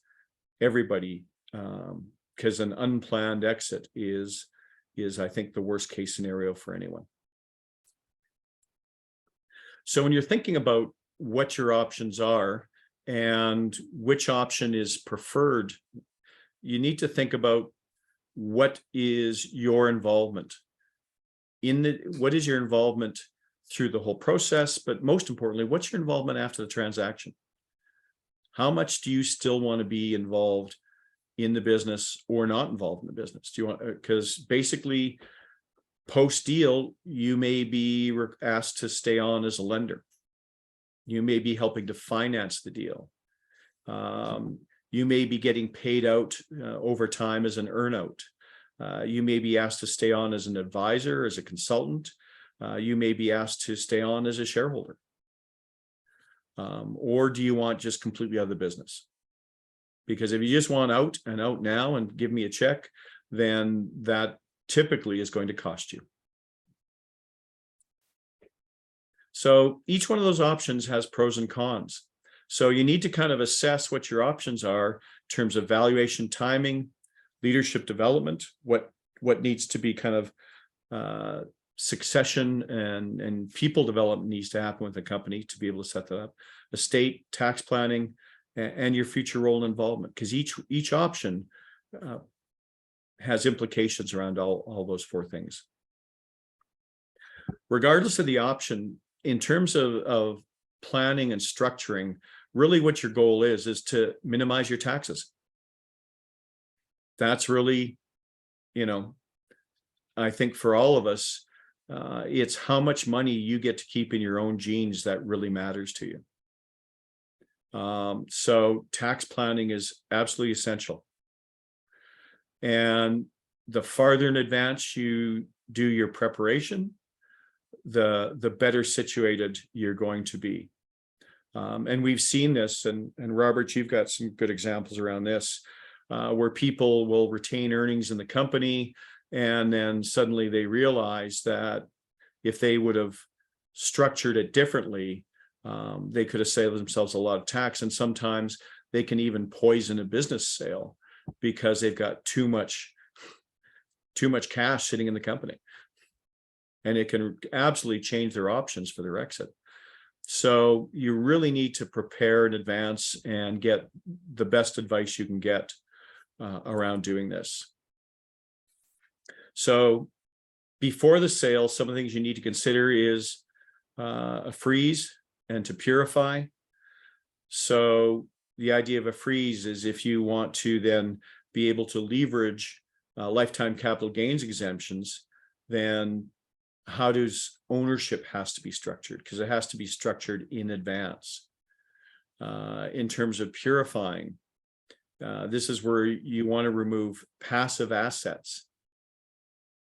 everybody, because an unplanned exit is I think the worst case scenario for anyone. So when you're thinking about what your options are and which option is preferred, you need to think about what is your involvement what is your involvement through the whole process, but most importantly, what's your involvement after the transaction? How much do you still want to be involved in the business or not involved in the business? Do you want, because basically post deal, you may be asked to stay on as a lender. You may be helping to finance the deal. You may be getting paid out over time as an earnout. You may be asked to stay on as an advisor, as a consultant. You may be asked to stay on as a shareholder. Or do you want just completely out of the business? Because if you just want out and out now and give me a check, then that typically is going to cost you. So each one of those options has pros and cons. So you need to kind of assess what your options are in terms of valuation, timing, leadership development, what needs to be kind of succession and people development needs to happen with the company to be able to set that up, estate, tax planning, and your future role and involvement, because each option has implications around all those four things. Regardless of the option, in terms of planning and structuring, really what your goal is to minimize your taxes. That's really, I think for all of us, it's how much money you get to keep in your own jeans that really matters to you. So tax planning is absolutely essential. And the farther in advance you do your preparation, the better situated you're going to be. And we've seen this, and Robert, you've got some good examples around this, where people will retain earnings in the company, and then suddenly they realize that if they would have structured it differently, they could have saved themselves a lot of tax. And sometimes they can even poison a business sale because they've got too much cash sitting in the company. And it can absolutely change their options for their exit. So you really need to prepare in advance and get the best advice you can get around doing this. So before the sale, some of the things you need to consider is a freeze and to purify. So the idea of a freeze is if you want to then be able to leverage lifetime capital gains exemptions, then how does ownership has to be structured? Because it has to be structured in advance. In terms of purifying, this is where you want to remove passive assets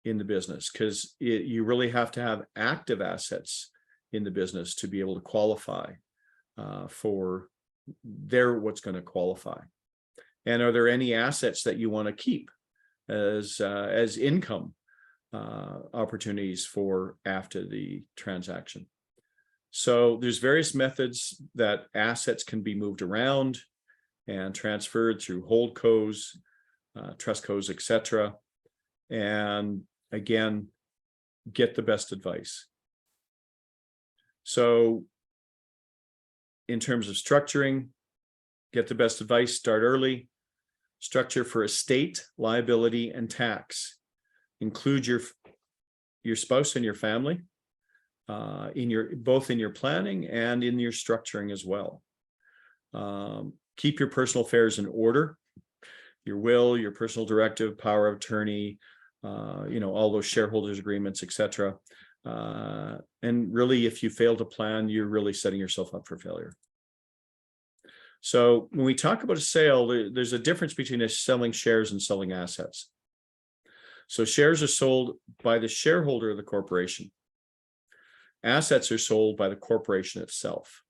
in the business, because you really have to have active assets in the business to be able to qualify for what's going to qualify. And are there any assets that you want to keep as income opportunities for after the transaction? So there's various methods that assets can be moved around and transferred through holdcos, trustcos, etc. And again, get the best advice. So in terms of structuring, get the best advice, start early. Structure for estate, liability, and tax. Include your spouse and your family, both in your planning and in your structuring as well. Keep your personal affairs in order, your will, your personal directive, power of attorney, all those shareholders agreements, etc. And really, if you fail to plan, you're really setting yourself up for failure. So when we talk about a sale, there's a difference between selling shares and selling assets. So shares are sold by the shareholder of the corporation. Assets are sold by the corporation itself.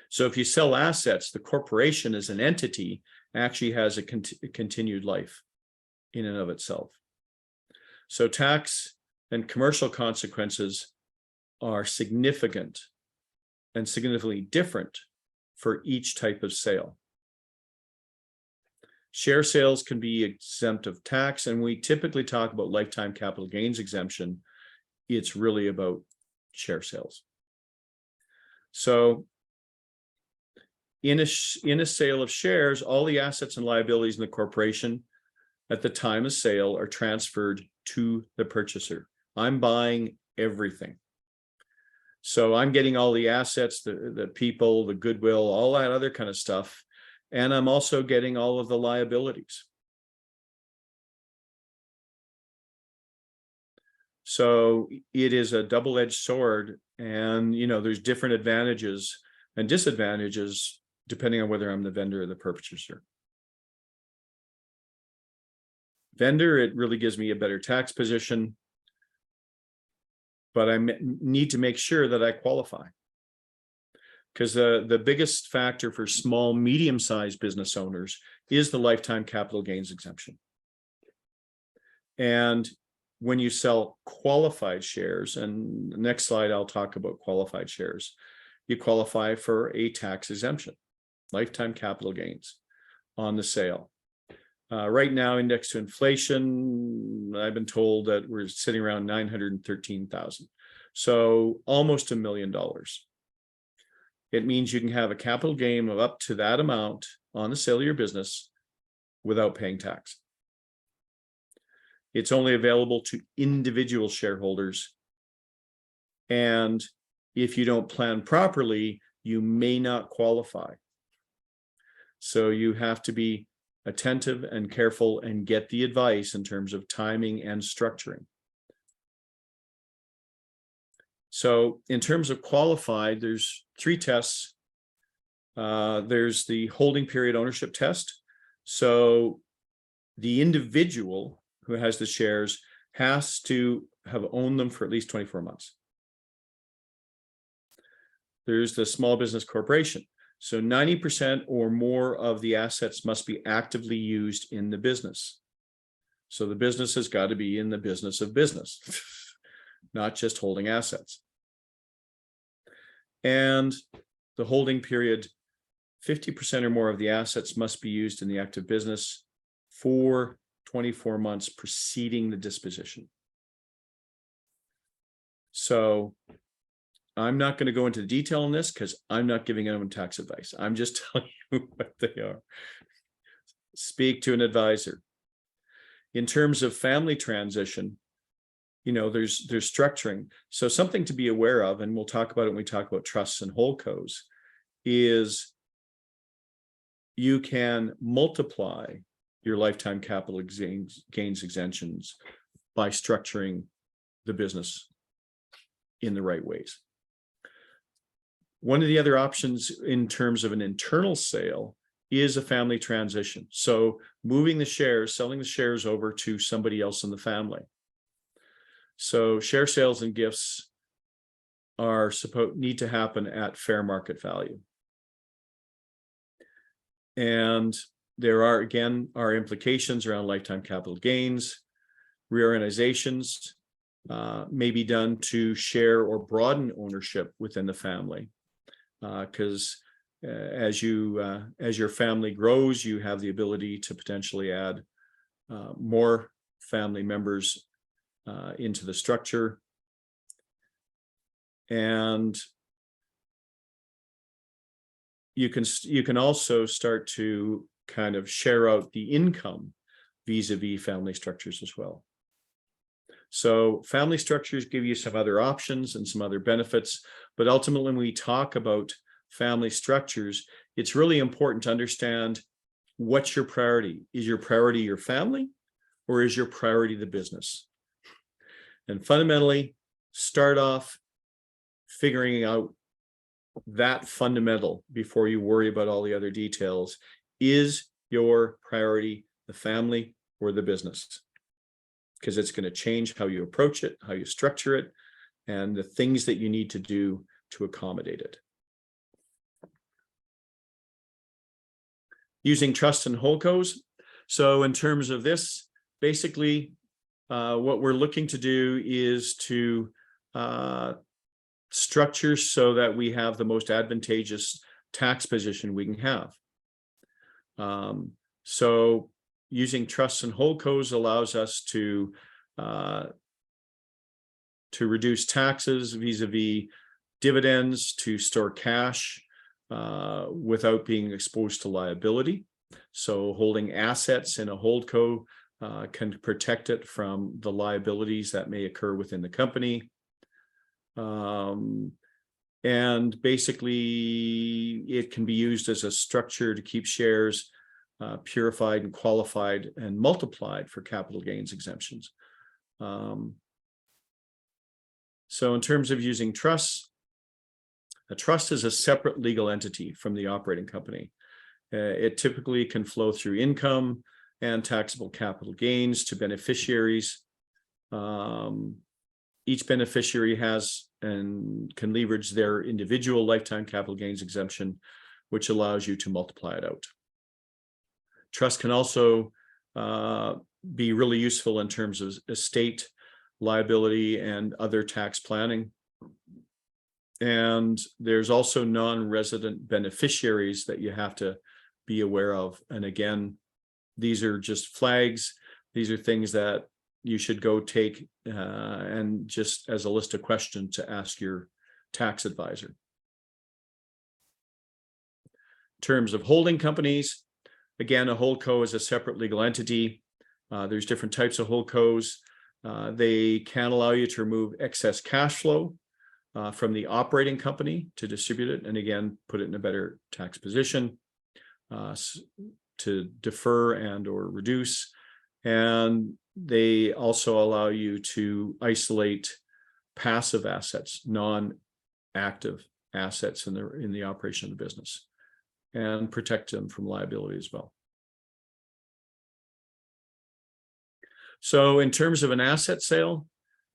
So if you sell assets, the corporation as an entity actually has a continued life in and of itself. So tax and commercial consequences are significant and significantly different for each type of sale. Share sales can be exempt of tax, and we typically talk about lifetime capital gains exemption. It's really about share sales. So in a sale of shares, all the assets and liabilities in the corporation at the time of sale are transferred to the purchaser. I'm buying everything. So I'm getting all the assets, the people, the goodwill, all that other kind of stuff. And I'm also getting all of the liabilities. So it is a double-edged sword, and there's different advantages and disadvantages depending on whether I'm the vendor or the purchaser. Vendor, it really gives me a better tax position, but I need to make sure that I qualify. Because the biggest factor for small, medium-sized business owners is the lifetime capital gains exemption. And when you sell qualified shares, and the next slide I'll talk about qualified shares, you qualify for a tax exemption, lifetime capital gains on the sale. Right now, indexed to inflation, I've been told that we're sitting around 913,000. So almost $1 million. It means you can have a capital gain of up to that amount on the sale of your business without paying tax. It's only available to individual shareholders. And if you don't plan properly, you may not qualify. So you have to be attentive and careful and get the advice in terms of timing and structuring. So in terms of qualified, there's 3 tests. There's the holding period ownership test. So the individual who has the shares has to have owned them for at least 24 months. There's the small business corporation. So 90% or more of the assets must be actively used in the business. So the business has got to be in the business of business, not just holding assets. And the holding period, 50% or more of the assets must be used in the active business for 24 months preceding the disposition. So I'm not going to go into detail on this because I'm not giving anyone tax advice. I'm just telling you what they are. Speak to an advisor. In terms of family transition, there's structuring. So something to be aware of, and we'll talk about it when we talk about trusts and holdcos, is you can multiply your lifetime capital gains exemptions by structuring the business in the right ways. One of the other options in terms of an internal sale is a family transition. So moving the shares, selling the shares over to somebody else in the family. So share sales and gifts need to happen at fair market value. And there are, again, implications around lifetime capital gains. Reorganizations may be done to share or broaden ownership within the family. Because as your family grows, you have the ability to potentially add more family members into the structure. And you can also start to kind of share out the income vis-a-vis family structures as well. So family structures give you some other options and some other benefits, but ultimately when we talk about family structures, it's really important to understand what's your priority. Is your priority your family, or is your priority the business? And fundamentally, start off figuring out that fundamental before you worry about all the other details. Is your priority the family or the business? Because it's going to change how you approach it, how you structure it, and the things that you need to do to accommodate it. Using trust and holdcos. So in terms of this, basically, what we're looking to do is to structure so that we have the most advantageous tax position we can have. So using trusts and holdcos allows us to reduce taxes vis-a-vis dividends, to store cash without being exposed to liability. So holding assets in a holdco can protect it from the liabilities that may occur within the company. And basically, it can be used as a structure to keep shares purified and qualified and multiplied for capital gains exemptions. So in terms of using trusts, a trust is a separate legal entity from the operating company. It typically can flow through income and taxable capital gains to beneficiaries. Each beneficiary has and can leverage their individual lifetime capital gains exemption, which allows you to multiply it out. Trust can also be really useful in terms of estate liability and other tax planning. And there's also non-resident beneficiaries that you have to be aware of. And again, these are just flags. These are things that you should go take and just as a list of questions to ask your tax advisor. In terms of holding companies, again, a holdco is a separate legal entity. There's different types of holdcos. They can allow you to remove excess cash flow from the operating company to distribute it, and again, put it in a better tax position to defer and or reduce. And they also allow you to isolate passive assets, non-active assets in the operation of the business, and protect them from liability as well. So in terms of an asset sale,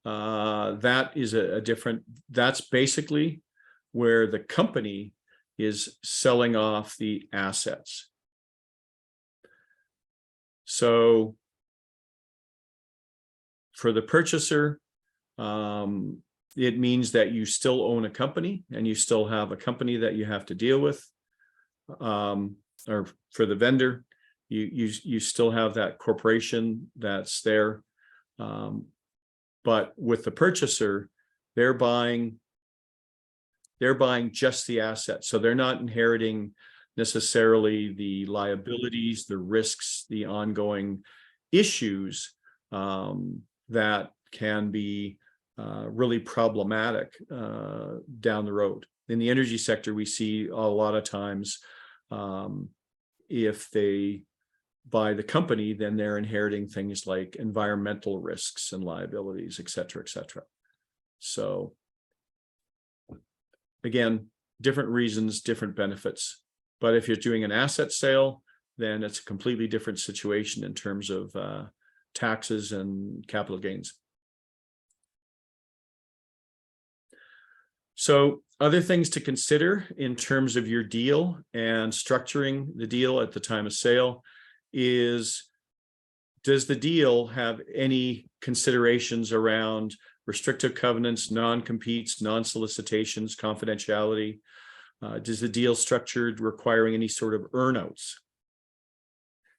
that is a different, that's basically where the company is selling off the assets. So for the purchaser, it means that you still own a company and you still have a company that you have to deal with. Or for the vendor, you still have that corporation that's there. But with the purchaser, they're buying just the assets. So they're not inheriting necessarily the liabilities, the risks, the ongoing issues that can be really problematic down the road. In the energy sector, we see a lot of times if they buy the company, then they're inheriting things like environmental risks and liabilities, et cetera, et cetera. So again, different reasons, different benefits. But if you're doing an asset sale, then it's a completely different situation in terms of taxes and capital gains. So other things to consider in terms of your deal and structuring the deal at the time of sale is, does the deal have any considerations around restrictive covenants, non-competes, non-solicitations, confidentiality? Does the deal structured requiring any sort of earnouts?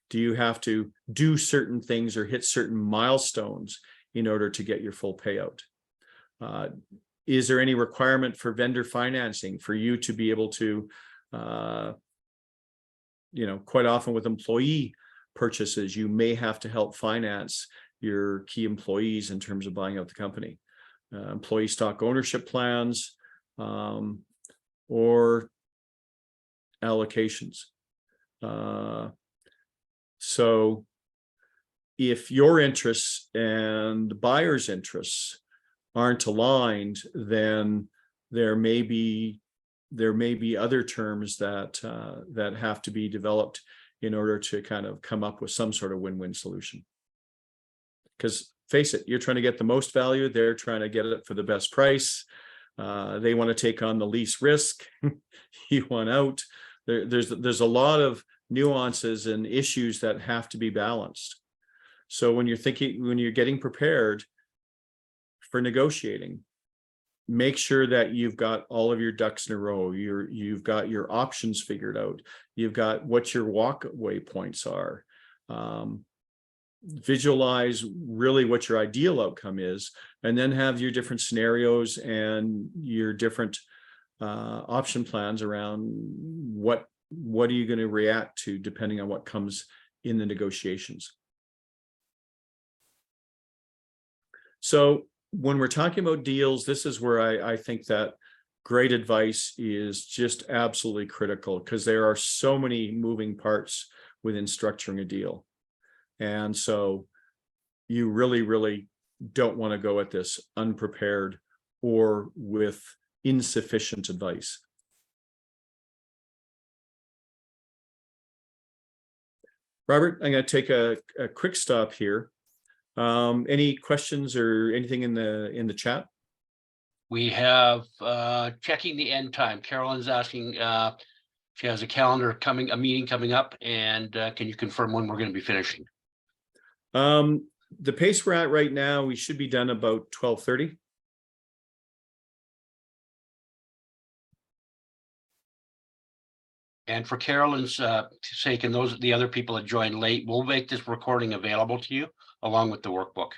Do you have to do certain things or hit certain milestones in order to get your full payout? Is there any requirement for vendor financing for you to be able to, quite often with employee purchases, you may have to help finance your key employees in terms of buying out the company. Employee stock ownership plans, or allocations. So if your interests and the buyer's interests aren't aligned, then there may be other terms that that have to be developed in order to kind of come up with some sort of win-win solution. Because face it, you're trying to get the most value, they're trying to get it for the best price. They want to take on the least risk. You want out. There's a lot of nuances and issues that have to be balanced. So when you're getting prepared for negotiating, make sure that you've got all of your ducks in a row. You've got your options figured out. You've got what your walkaway points are. Visualize really what your ideal outcome is, and then have your different scenarios and your different option plans around what are you going to react to depending on what comes in the negotiations. So when we're talking about deals, this is where I think that great advice is just absolutely critical, because there are so many moving parts within structuring a deal. And so you really, really don't want to go at this unprepared or with insufficient advice. Robert, I'm going to take a quick stop here. Any questions or anything in the chat? We have checking the end time. Carolyn's asking she has a meeting coming up, and can you confirm when we're going to be finishing? The pace we're at right now, we should be done about 12:30. And for Carolyn's sake, and the other people that joined late, we'll make this recording available to you along with the workbook.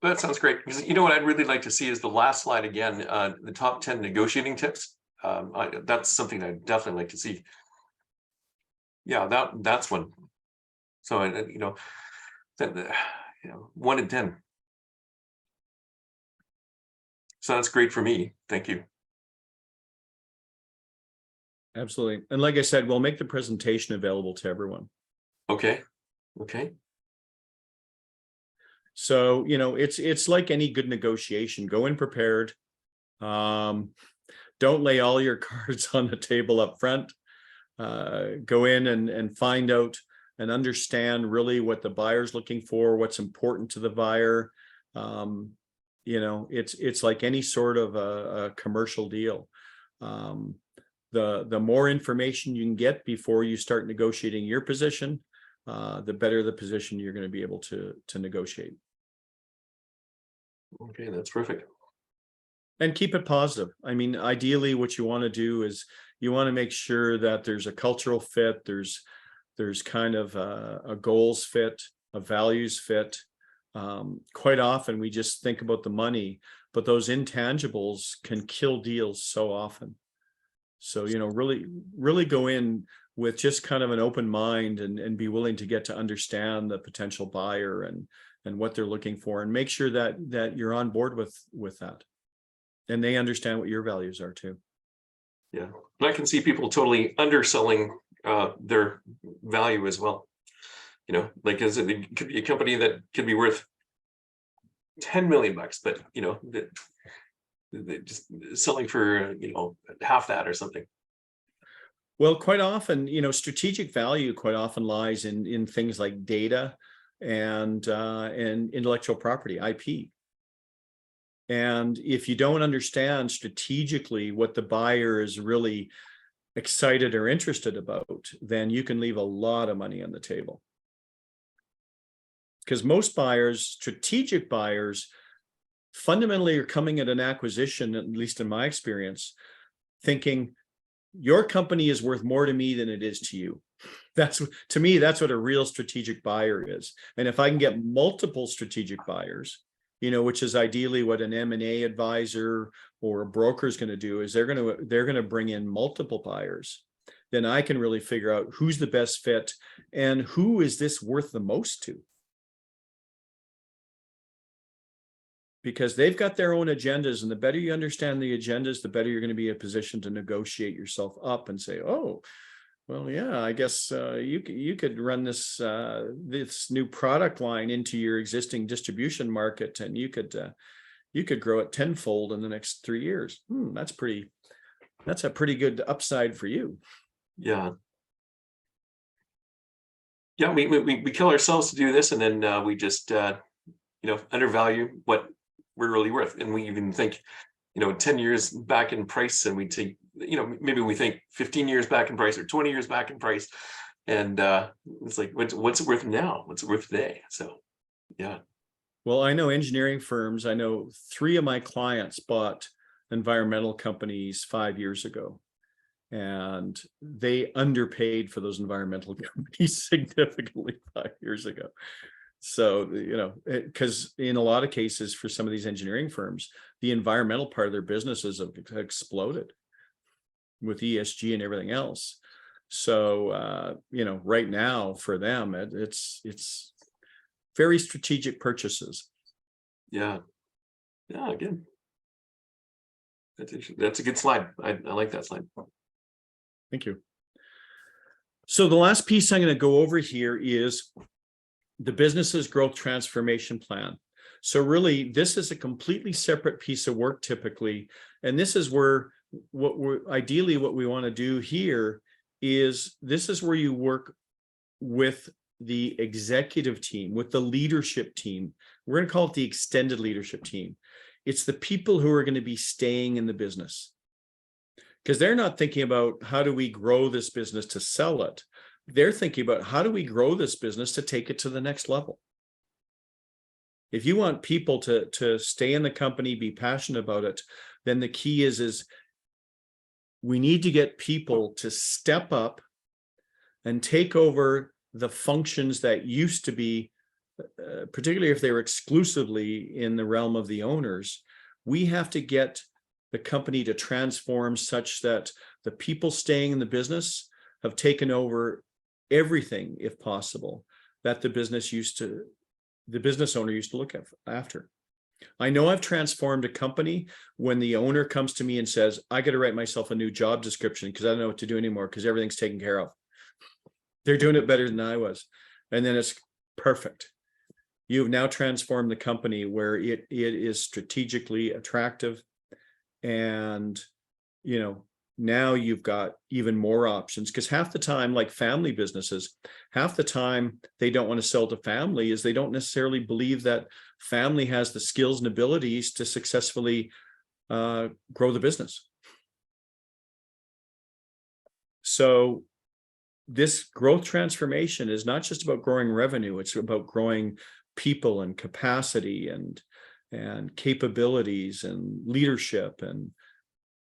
That sounds great. Because you know what I'd really like to see is the last slide again, the top 10 negotiating tips. That's something I'd definitely like to see. Yeah, that's one. So, you know, 1 in 10. So that's great for me. Thank you. Absolutely. And like I said, we'll make the presentation available to everyone. Okay. So, you know, it's like any good negotiation. Go in prepared. Don't lay all your cards on the table up front. Go in and find out and understand really what the buyer's looking for, what's important to the buyer. You know, it's like any sort of a commercial deal. The more information you can get before you start negotiating your position, the better the position you're going to be able to negotiate. Okay, that's perfect. And keep it positive. I mean, ideally, what you want to do is you want to make sure that there's a cultural fit, there's kind of a goals fit, a values fit. Quite often we just think about the money, but those intangibles can kill deals so often. So, you know, really go in with just kind of an open mind and be willing to get to understand the potential buyer and what they're looking for, and make sure that you're on board with that. And they understand what your values are too. Yeah, and I can see people totally underselling their value as well. You know, like it could be a company that could be worth 10 million bucks, but you know, they're just selling for, you know, half that or something. Well, quite often, you know, strategic value quite often lies in things like data and intellectual property, IP. And if you don't understand strategically what the buyer is really excited or interested about, then you can leave a lot of money on the table. Because most buyers, strategic buyers, fundamentally are coming at an acquisition, at least in my experience, thinking your company is worth more to me than it is to you. To me, that's what a real strategic buyer is. And if I can get multiple strategic buyers, you know, which is ideally what an M&A advisor or a broker is going to do, is they're going to bring in multiple buyers. Then I can really figure out who's the best fit and who is this worth the most to. because they've got their own agendas, and the better you understand the agendas, the better you're going to be in a position to negotiate yourself up and say, oh, well, yeah, I guess you could run this this new product line into your existing distribution market, and you could grow it tenfold in the next 3 years. That's a pretty good upside for you. Yeah. Yeah, we kill ourselves to do this, and then we just undervalue what we're really worth. And we even think, 10 years back in price, and we take, maybe we think 15 years back in price or 20 years back in price. And it's like, what's it worth now? What's it worth today? So, yeah. Well, I know engineering firms. I know 3 of my clients bought environmental companies 5 years ago, and they underpaid for those environmental companies significantly 5 years ago. So, because in a lot of cases for some of these engineering firms, the environmental part of their businesses have exploded with ESG and everything else. So, right now for them, it's very strategic purchases. Yeah. Yeah, again. That's a good slide. I like that slide. Thank you. So the last piece I'm going to go over here is the business's growth transformation plan. So really, this is a completely separate piece of work typically. And this is where what we want to do here is this is where you work with the executive team, with the leadership team. We're going to call it the extended leadership team. It's the people who are going to be staying in the business, because they're not thinking about how do we grow this business to sell it. They're thinking about how do we grow this business to take it to the next level. If you want people to stay in the company, be passionate about it, then the key is we need to get people to step up and take over the functions that used to be, particularly if they were exclusively in the realm of the owners. We have to get the company to transform such that the people staying in the business have taken over everything, if possible, that the business owner used to look after. I know I've transformed a company when the owner comes to me and says, I got to write myself a new job description because I don't know what to do anymore because everything's taken care of. They're doing it better than I was. And then it's perfect. You've now transformed the company where it is strategically attractive. And, now you've got even more options, because half the time, like family businesses, half the time they don't want to sell to family is they don't necessarily believe that family has the skills and abilities to successfully grow the business. So this growth transformation is not just about growing revenue, it's about growing people and capacity and capabilities and leadership and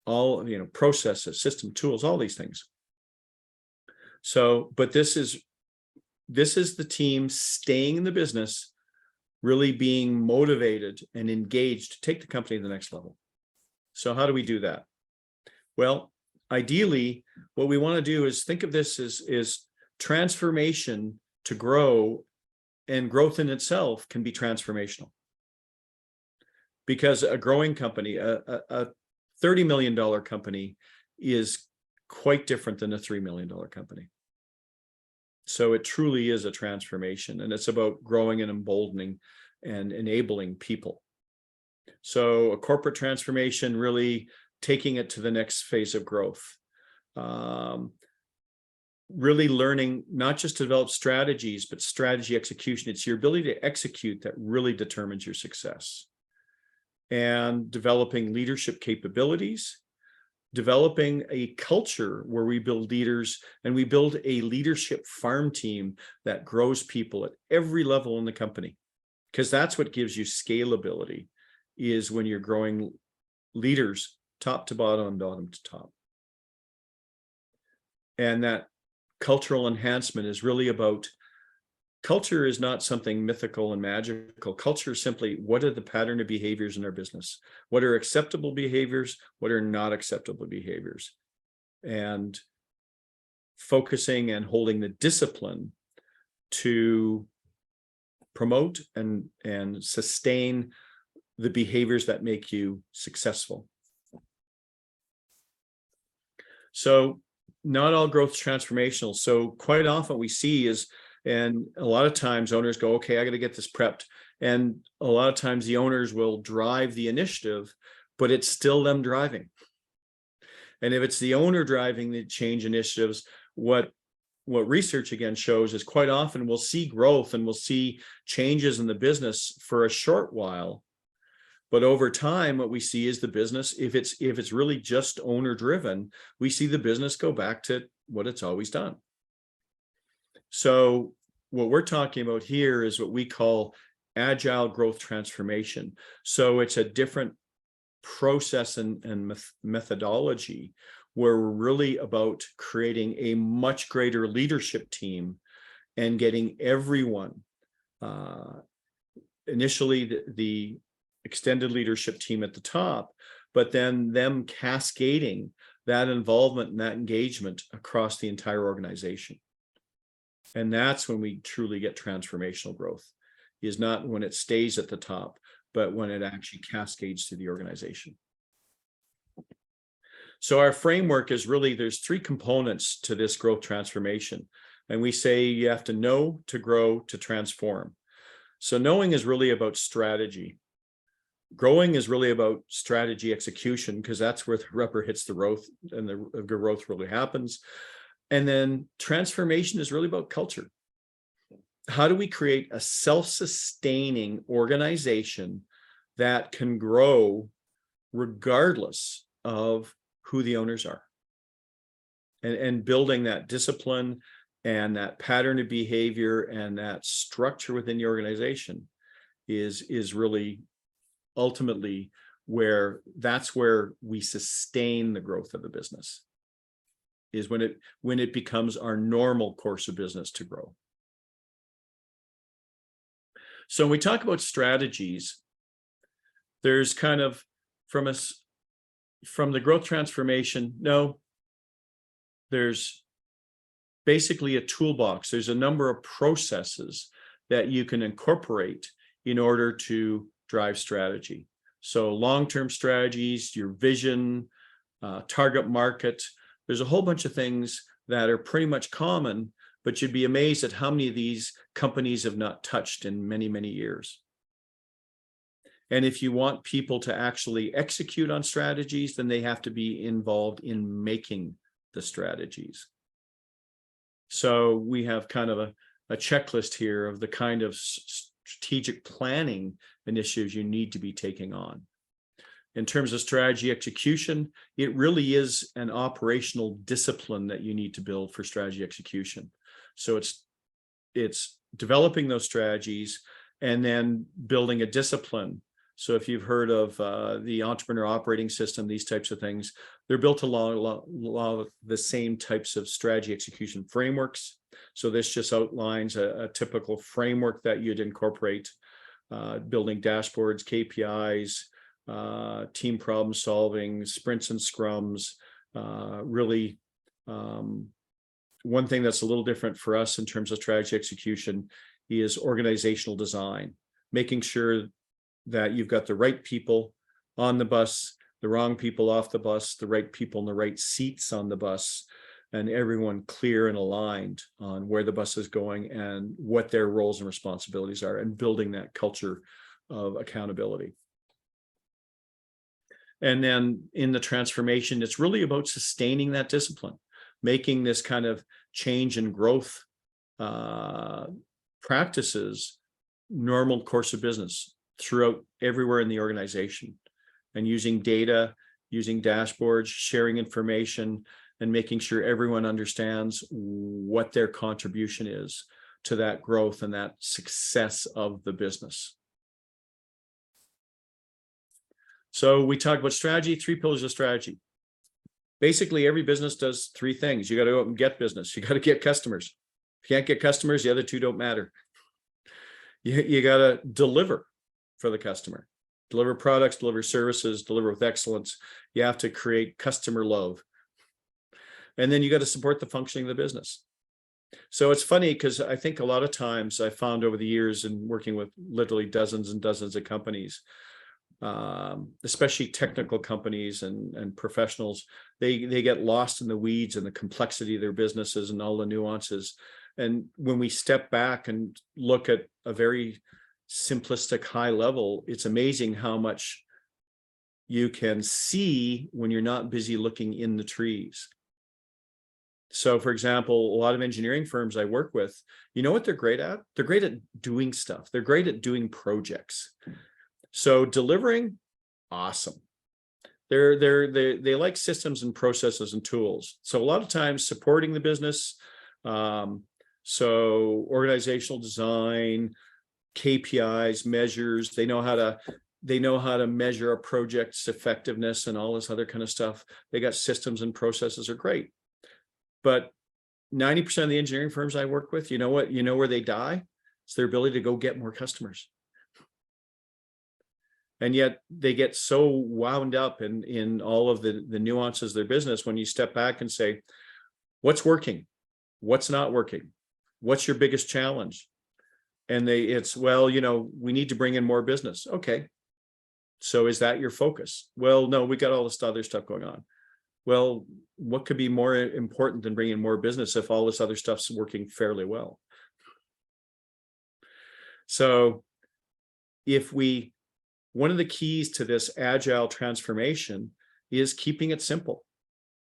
all, processes, system, tools, all these things. So, but this is the team staying in the business, really being motivated and engaged to take the company to the next level. So how do we do that? Well, ideally, what we want to do is think of this as transformation to grow, and growth in itself can be transformational. Because a growing company, a $30 million company is quite different than a $3 million company. So it truly is a transformation, and it's about growing and emboldening and enabling people. So a corporate transformation, really taking it to the next phase of growth. Really learning not just to develop strategies, but strategy execution. It's your ability to execute that really determines your success. And developing leadership capabilities, developing a culture where we build leaders, and we build a leadership farm team that grows people at every level in the company. Because that's what gives you scalability, is when you're growing leaders top to bottom and bottom to top. And that cultural enhancement is really about, culture is not something mythical and magical. Culture is simply, what are the pattern of behaviors in our business? What are acceptable behaviors? What are not acceptable behaviors? And focusing and holding the discipline to promote and sustain the behaviors that make you successful. So not all growth is transformational. So quite often we see is, and a lot of times owners go, okay, I got to get this prepped. And a lot of times the owners will drive the initiative, but it's still them driving. And if it's the owner driving the change initiatives, what research again shows is quite often we'll see growth and we'll see changes in the business for a short while. But over time, what we see is the business, if it's really just owner driven, we see the business go back to what it's always done. So what we're talking about here is what we call agile growth transformation. So it's a different process and methodology where we're really about creating a much greater leadership team and getting everyone, initially the extended leadership team at the top, but then them cascading that involvement and that engagement across the entire organization. And that's when we truly get transformational growth, is not when it stays at the top, but when it actually cascades through the organization. So our framework is really, there's 3 components to this growth transformation. And we say you have to know, to grow, to transform. So knowing is really about strategy. Growing is really about strategy execution, because that's where the rubber hits the road and the growth really happens. And then transformation is really about culture. How do we create a self-sustaining organization that can grow regardless of who the owners are? And building that discipline and that pattern of behavior and that structure within the organization is really ultimately where we sustain the growth of the business, is when it becomes our normal course of business to grow. So when we talk about strategies, there's kind of from the growth transformation, there's basically a toolbox. There's a number of processes that you can incorporate in order to drive strategy. So long-term strategies, your vision, target market, there's a whole bunch of things that are pretty much common, but you'd be amazed at how many of these companies have not touched in many, many years. And if you want people to actually execute on strategies, then they have to be involved in making the strategies. So we have kind of a checklist here of the kind of strategic planning initiatives you need to be taking on. In terms of strategy execution, it really is an operational discipline that you need to build for strategy execution. So it's developing those strategies and then building a discipline. So if you've heard of the entrepreneur operating system, these types of things, they're built along a lot of the same types of strategy execution frameworks. So this just outlines a typical framework that you'd incorporate, building dashboards, KPIs, team problem solving, sprints and scrums. Really, one thing that's a little different for us in terms of strategy execution is organizational design, making sure that you've got the right people on the bus, the wrong people off the bus, the right people in the right seats on the bus, and everyone clear and aligned on where the bus is going and what their roles and responsibilities are, and building that culture of accountability. And then in the transformation, it's really about sustaining that discipline, making this kind of change and growth practices normal course of business throughout everywhere in the organization, and using data, using dashboards, sharing information, and making sure everyone understands what their contribution is to that growth and that success of the business. So we talked about strategy, 3 pillars of strategy. Basically, every business does 3 things. You got to go out and get business. You got to get customers. If you can't get customers, the other 2 don't matter. You got to deliver for the customer. Deliver products, deliver services, deliver with excellence. You have to create customer love. And then you got to support the functioning of the business. So it's funny because I think a lot of times I found over the years in working with literally dozens and dozens of companies, especially technical companies and professionals, they get lost in the weeds and the complexity of their businesses and all the nuances. And when we step back and look at a very simplistic high level, it's amazing how much you can see when you're not busy looking in the trees. So, for example, a lot of engineering firms I work with, you know what they're great at? They're great at doing stuff. They're great at doing projects. So delivering, awesome. They like systems and processes and tools. So a lot of times supporting the business, so organizational design, KPIs, measures, they know how to measure a project's effectiveness and all this other kind of stuff. They got systems and processes are great. But 90% of the engineering firms I work with, you know what? You know where they die? It's their ability to go get more customers. And yet they get so wound up in all of the nuances of their business. When you step back and say, what's working? What's not working? What's your biggest challenge? And it's, well, you know, we need to bring in more business. Okay. So is that your focus? Well, no, we got all this other stuff going on. Well, what could be more important than bringing more business if all this other stuff's working fairly well? So one of the keys to this agile transformation is keeping it simple.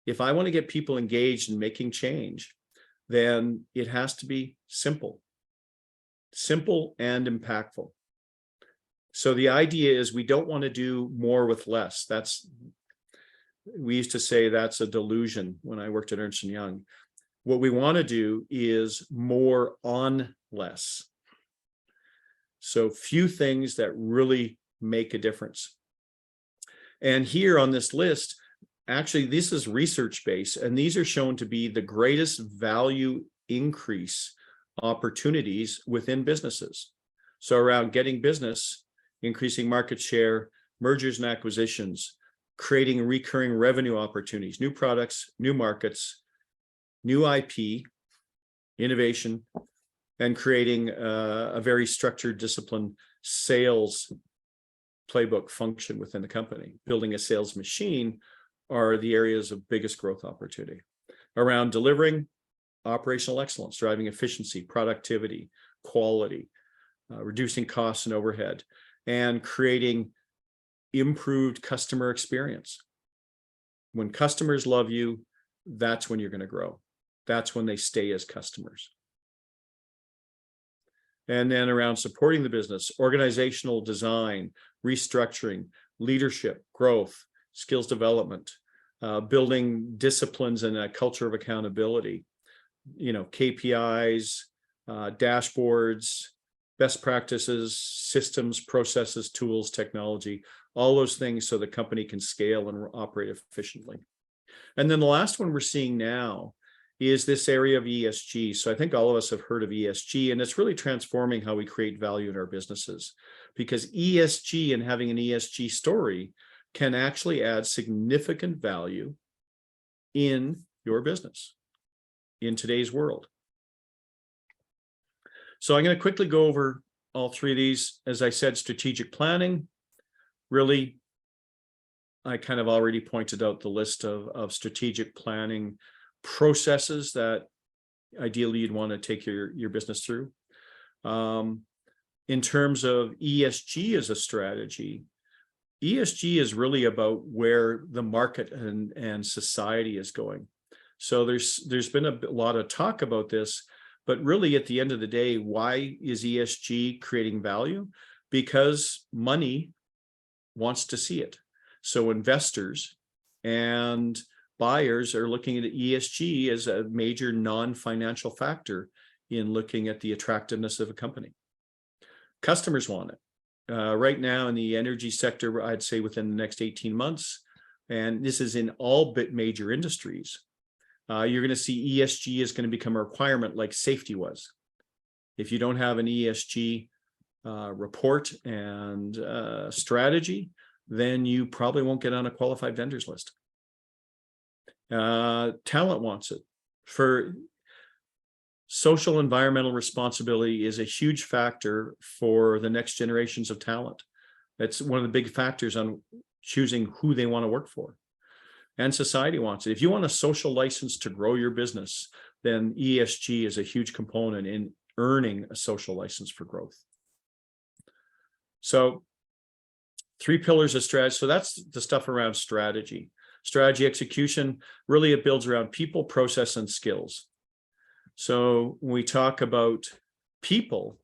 If I want to get people engaged in making change, then it has to be simple and impactful. So the idea is we don't want to do more with less. We used to say that's a delusion when I worked at Ernst & Young. What we want to do is more on less. So few things that really make a difference. And here on this list, actually, this is research-based, and these are shown to be the greatest value increase opportunities within businesses. So around getting business, increasing market share, mergers and acquisitions, creating recurring revenue opportunities, new products, new markets, new IP, innovation, and creating a very structured, disciplined sales playbook function within the company. Building a sales machine are the areas of biggest growth opportunity. Around delivering operational excellence, driving efficiency, productivity, quality, reducing costs and overhead, and creating improved customer experience. When customers love you, that's when you're going to grow. That's when they stay as customers. And then around supporting the business, organizational design, restructuring, leadership, growth, skills development, building disciplines and a culture of accountability, you know, KPIs, dashboards, best practices, systems, processes, tools, technology, all those things so the company can scale and operate efficiently. And then the last one we're seeing now is this area of ESG. So I think all of us have heard of ESG, and it's really transforming how we create value in our businesses, because ESG and having an ESG story can actually add significant value in your business in today's world. So I'm going to quickly go over all three of these. As I said, strategic planning, really, I kind of already pointed out the list of strategic planning processes that ideally you'd want to take your business through. In terms of ESG as a strategy, ESG is really about where the market and society is going. So there's been a lot of talk about this, but really at the end of the day, why is ESG creating value? Because money wants to see it. So investors and buyers are looking at ESG as a major non-financial factor in looking at the attractiveness of a company. Customers want it. Right now in the energy sector, I'd say within the next 18 months, and this is in all but major industries, you're going to see ESG is going to become a requirement like safety was. If you don't have an ESG report and strategy, then you probably won't get on a qualified vendors list. Talent wants it. For social environmental responsibility is a huge factor for the next generations of talent. It's one of the big factors on choosing who they want to work for. And society wants it. If you want a social license to grow your business, then ESG is a huge component in earning a social license for growth. So 3 pillars of strategy. So that's the stuff around strategy. Strategy execution, really it builds around people, process, and skills. So when we talk about people,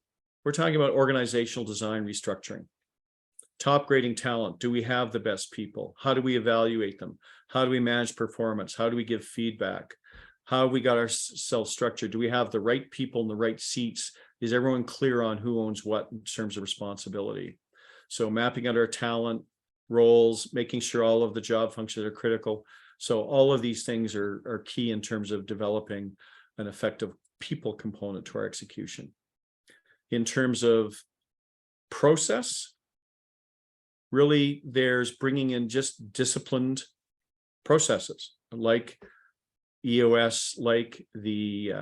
we're talking about organizational design restructuring. Top grading talent. Do we have the best people? How do we evaluate them? How do we manage performance? How do we give feedback? How have we got ourselves structured? Do we have the right people in the right seats? Is everyone clear on who owns what in terms of responsibility? So mapping out our talent, roles, making sure all of the job functions are critical. So all of these things are key in terms of developing an effective people component to our execution. In terms of process, really there's bringing in just disciplined processes like EOS, like the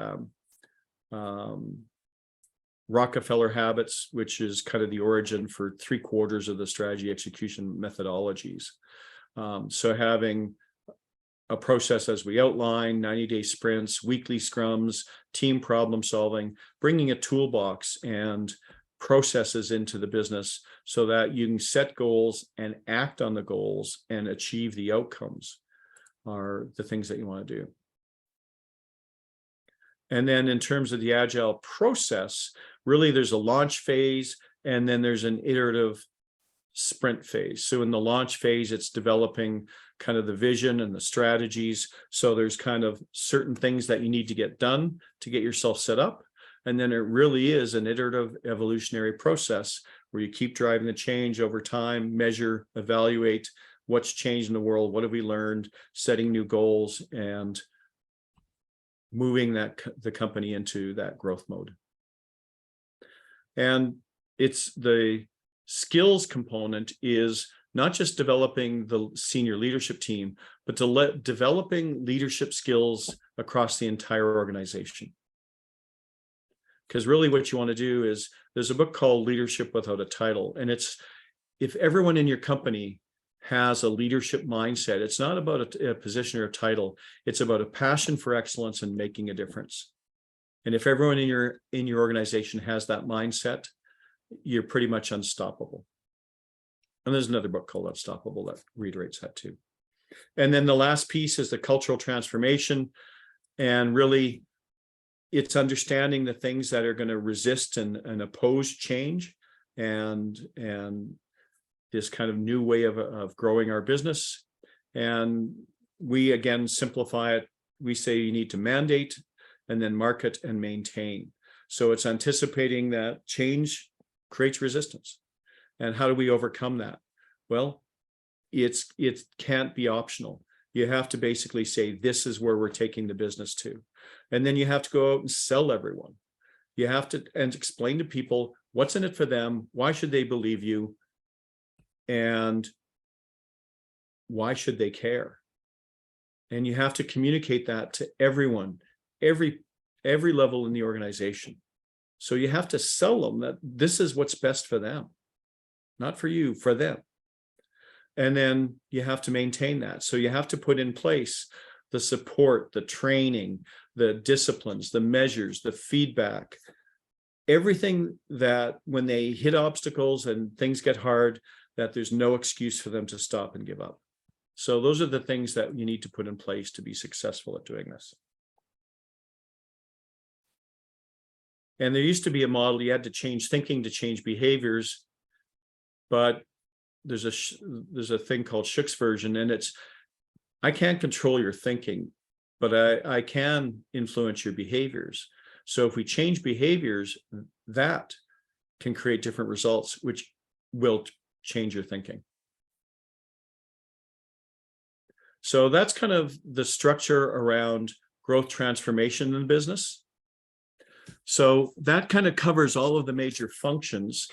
Rockefeller habits, which is kind of the origin for 3/4 of the strategy execution methodologies. So having a process as we outline, 90-day sprints, weekly scrums, team problem solving, bringing a toolbox and processes into the business so that you can set goals and act on the goals and achieve the outcomes are the things that you want to do. And then in terms of the agile process, really there's a launch phase and then there's an iterative sprint phase. So in the launch phase, it's developing kind of the vision and the strategies. So there's kind of certain things that you need to get done to get yourself set up. And then it really is an iterative evolutionary process where you keep driving the change over time, measure, evaluate what's changed in the world, what have we learned, setting new goals, and moving the company into that growth mode. And it's the skills component is not just developing the senior leadership team, but developing leadership skills across the entire organization. Because really what you want to do is, there's a book called Leadership Without a Title, and it's if everyone in your company has a leadership mindset, it's not about a position or a title, it's about a passion for excellence and making a difference. And if everyone in your organization has that mindset, you're pretty much unstoppable. And there's another book called Unstoppable that reiterates that too. And then the last piece is the cultural transformation. And really, it's understanding the things that are going to resist and oppose change and this kind of new way of growing our business. And we, again, simplify it. We say you need to mandate and then market and maintain. So it's anticipating that change creates resistance. And how do we overcome that? Well, it can't be optional. You have to basically say, this is where we're taking the business to. And then you have to go out and sell everyone. You have to and explain to people what's in it for them, why should they believe you, and why should they care? And you have to communicate that to everyone, every level in the organization. So you have to sell them that this is what's best for them, not for you, for them. And then you have to maintain that. So you have to put in place the support, the training, the disciplines, the measures, the feedback, everything that when they hit obstacles and things get hard, that there's no excuse for them to stop and give up. So those are the things that you need to put in place to be successful at doing this. And there used to be a model, you had to change thinking to change behaviors, but there's a thing called Shook's version, and it's, I can't control your thinking, but I can influence your behaviors. So if we change behaviors, that can create different results, which will change your thinking. So that's kind of the structure around growth transformation in business. So that kind of covers all of the major functions.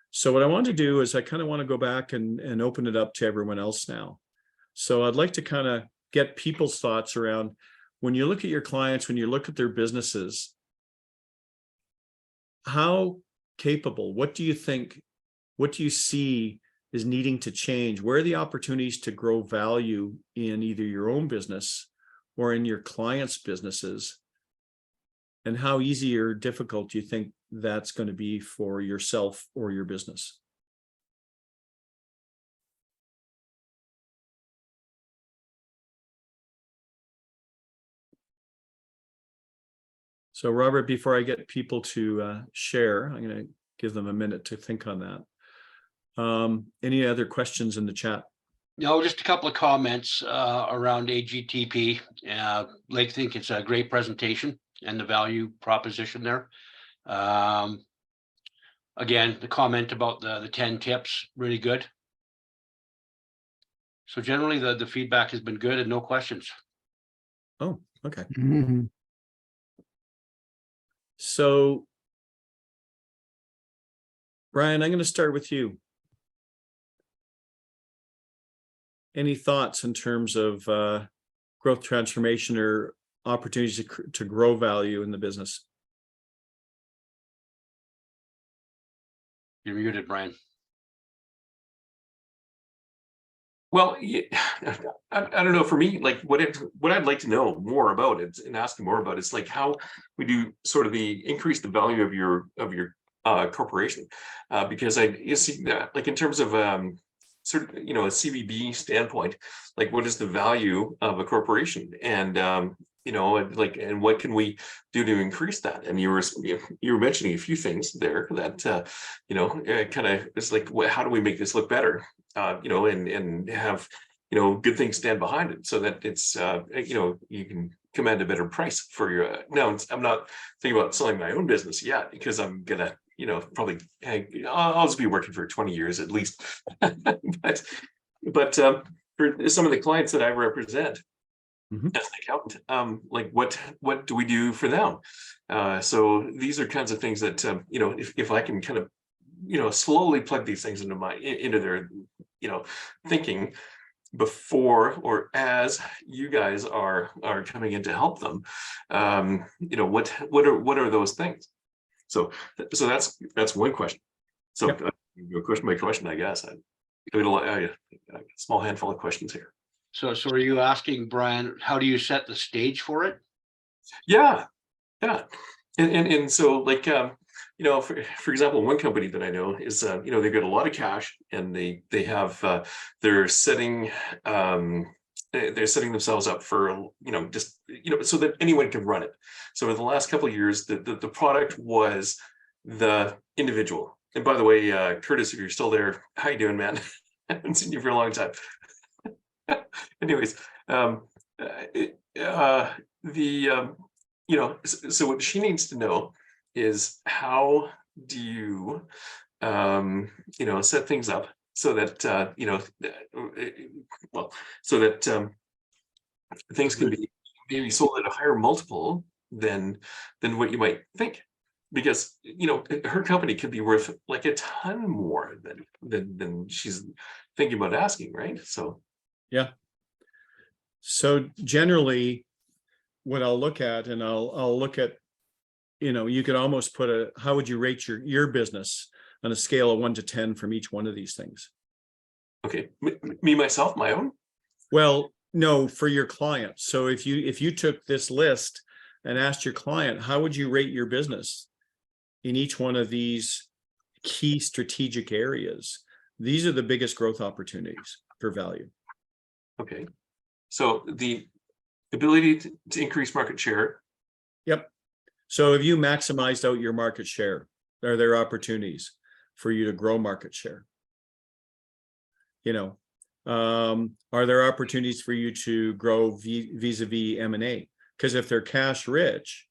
So what I want to do is I kind of want to go back and open it up to everyone else now. So I'd like to kind of get people's thoughts around when you look at your clients, when you look at their businesses, how capable, what do you think, what do you see is needing to change? Where are the opportunities to grow value in either your own business or in your clients' businesses? And how easy or difficult do you think that's going to be for yourself or your business? So Robert, before I get people to share, I'm going to give them a minute to think on that. Any other questions in the chat? No, just a couple of comments around AGTP. Lake think it's a great presentation and the value proposition there. Again, the comment about the 10 tips, really good. So generally the feedback has been good and no questions. Oh, okay. Mhm. So Brian, I'm going to start with you. Any thoughts in terms of growth transformation or opportunities to grow value in the business? You're muted, Brian. Well, yeah, I don't know. For me, like what I'd like to know more about it and asking more about it's like how we do sort of increase the value of your corporation, because you see that like in terms of sort of a CVB standpoint, like what is the value of a corporation, and and what can we do to increase that? And you were mentioning a few things there that kind of it's like how do we make this look better? And have good things stand behind it so that it's you can command a better price for your. Now I'm not thinking about selling my own business yet because I'm gonna probably I'll just be working for 20 years at least. but for some of the clients that I represent as an accountant, like what do we do for them? So these are kinds of things that if I can kind of slowly plug these things into their thinking before or as you guys are coming in to help them, what are those things? So that's one question. So Yep. Question by question, I guess. I got a small handful of questions here. So are you asking, Brian, how do you set the stage for it? Yeah. And so like for example, one company that I know is they've got a lot of cash and they have they're setting themselves up for so that anyone can run it. So in the last couple of years, the product was the individual. And by the way, Curtis, if you're still there, how you doing, man? I haven't seen you for a long time. Anyways, so what she needs to know is how do you set things up so that so that things can be maybe sold at a higher multiple than what you might think, because her company could be worth like a ton more than she's thinking about asking, right? So Yeah. So generally, what I'll look at, and I'll look at, you could almost put how would you rate your business on a scale of 1 to 10 from each one of these things? Okay, me, myself, my own? Well, no, for your client. So if you took this list and asked your client, how would you rate your business in each one of these key strategic areas? These are the biggest growth opportunities for value. Okay, so the ability to increase market share. Yep. So if you maximized out your market share, are there opportunities for you to grow market share? Are there opportunities for you to grow vis-a-vis M&A? Because if they're cash rich,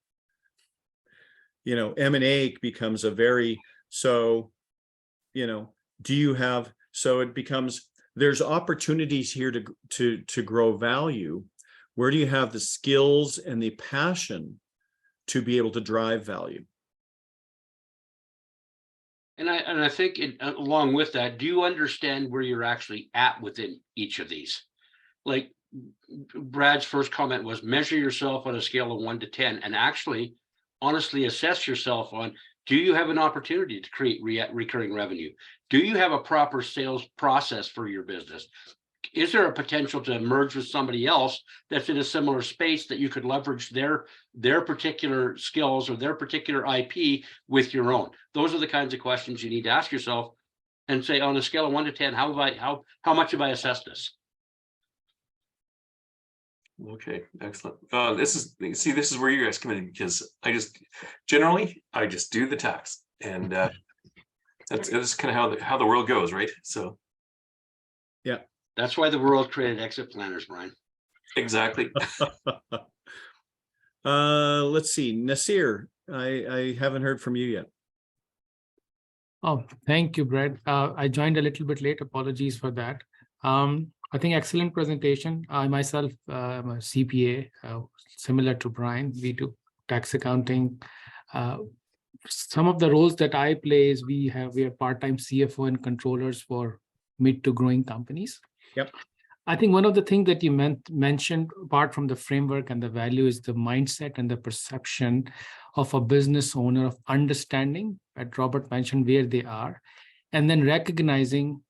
M&A becomes it becomes, there's opportunities here to grow value. Where do you have the skills and the passion to be able to drive value? And I think along with that, do you understand where you're actually at within each of these? Like Brad's first comment was measure yourself on a scale of 1 to 10 and actually honestly assess yourself on Do you have an opportunity to create recurring revenue? Do you have a proper sales process for your business? Is there a potential to merge with somebody else that's in a similar space that you could leverage their particular skills or their particular IP with your own? Those are the kinds of questions you need to ask yourself and say, on a scale of 1 to 10, how much have I assessed this? Okay, excellent. This is where you guys come in, because I just do the tax, and that's kind of how the world goes, right? So Yeah, that's why the world created exit planners, Brian. exactly. let's see, Nasir, I haven't heard from you yet. Oh, thank you, Brett. I joined a little bit late. Apologies for that. I think excellent presentation. I myself am a CPA, similar to Brian. We do tax accounting. Some of the roles that I play is we are part-time CFO and controllers for mid to growing companies. Yep. I think one of the things that you mentioned, apart from the framework and the value, is the mindset and the perception of a business owner, of understanding, that Robert mentioned, where they are, and then recognizing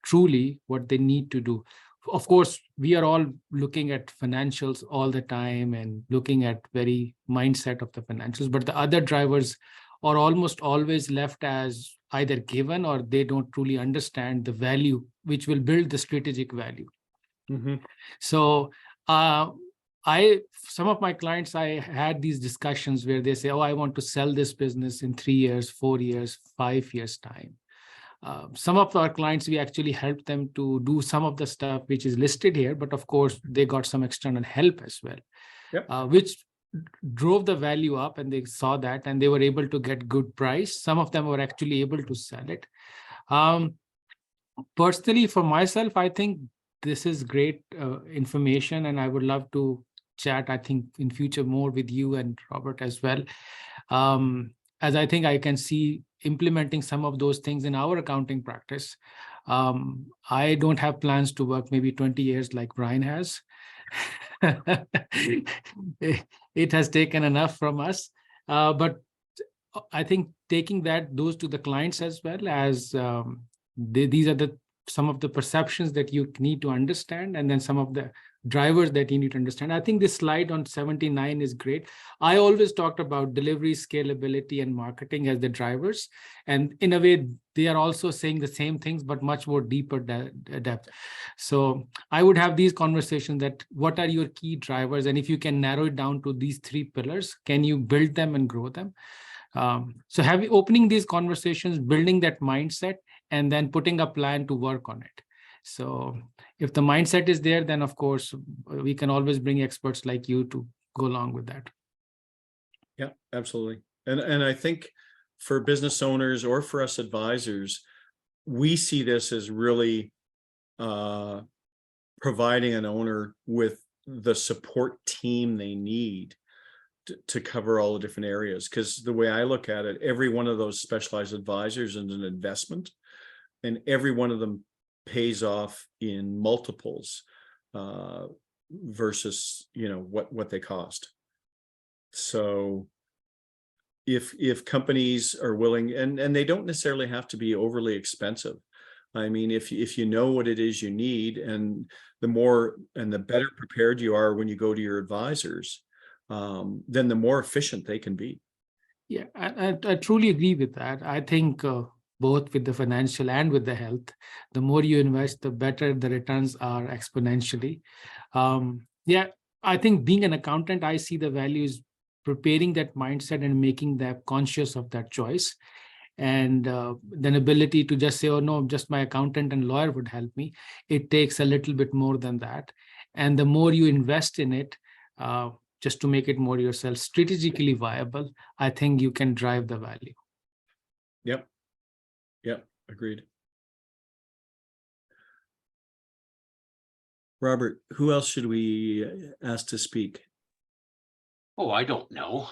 truly what they need to do. Of course, we are all looking at financials all the time and looking at very mindset of the financials, but the other drivers are almost always left as either given, or they don't truly understand the value which will build the strategic value. Mm-hmm. So some of my clients, I had these discussions where they say, oh, I want to sell this business in 3 years, 4 years, 5 years time. Some of our clients, we actually help them to do some of the stuff which is listed here, but of course they got some external help as well, yep. Which drove the value up, and they saw that and they were able to get good price. Some of them were actually able to sell it. Personally, for myself, I think this is great information, and I would love to chat, I think, in future more with you and Robert as well. As I think I can see implementing some of those things in our accounting practice. I don't have plans to work maybe 20 years like Brian has. It has taken enough from us. But I think taking those to the clients as well, as these are some of the perceptions that you need to understand, and then some of the drivers that you need to understand. I think this slide on 79 is great. I always talked about delivery, scalability, and marketing as the drivers. And in a way, they are also saying the same things, but much more deeper depth. So I would have these conversations that what are your key drivers? And if you can narrow it down to these 3 pillars, can you build them and grow them? So opening these conversations, building that mindset, and then putting a plan to work on it. So if the mindset is there, then of course, we can always bring experts like you to go along with that. Yeah, absolutely. And I think for business owners or for us advisors, we see this as really providing an owner with the support team they need to cover all the different areas. Because the way I look at it, every one of those specialized advisors is an investment, and every one of them pays off in multiples versus what they cost. So if companies are willing, and they don't necessarily have to be overly expensive. I mean, if you know what it is you need, and the more and the better prepared you are when you go to your advisors, then the more efficient they can be. Yeah, I truly agree with that. I think both with the financial and with the health, the more you invest, the better the returns are exponentially. Yeah, I think being an accountant, I see the values preparing that mindset and making them conscious of that choice. And then ability to just say, oh no, just my accountant and lawyer would help me. It takes a little bit more than that. And the more you invest in it, just to make it more yourself strategically viable, I think you can drive the value. Yep. Yep. Agreed. Robert, who else should we ask to speak? Oh, I don't know.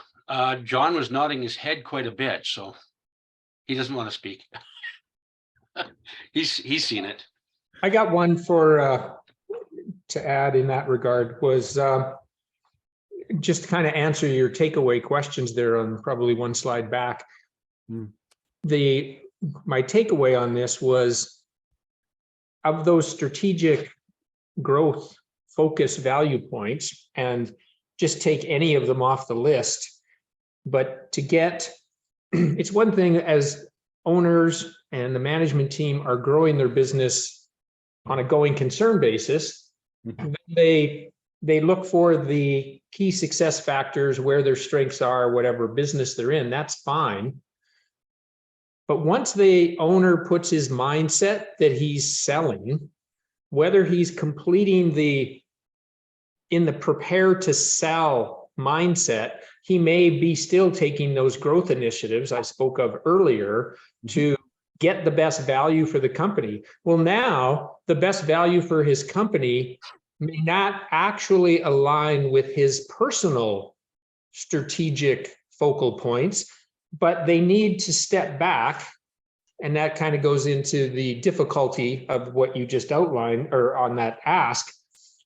John was nodding his head quite a bit, so he doesn't want to speak. He's seen it. I got one for to add in that regard, was just to kind of answer your takeaway questions there on probably one slide back. My takeaway on this was, of those strategic growth focus value points, and just take any of them off the list. But to get, it's one thing as owners and the management team are growing their business on a going concern basis, they look for the key success factors, where their strengths are, whatever business they're in, that's fine. But once the owner puts his mindset that he's selling, whether he's completing in the prepare to sell mindset, he may be still taking those growth initiatives I spoke of earlier to get the best value for the company. Well, now the best value for his company may not actually align with his personal strategic focal points, but they need to step back. And that kind of goes into the difficulty of what you just outlined, or on that ask.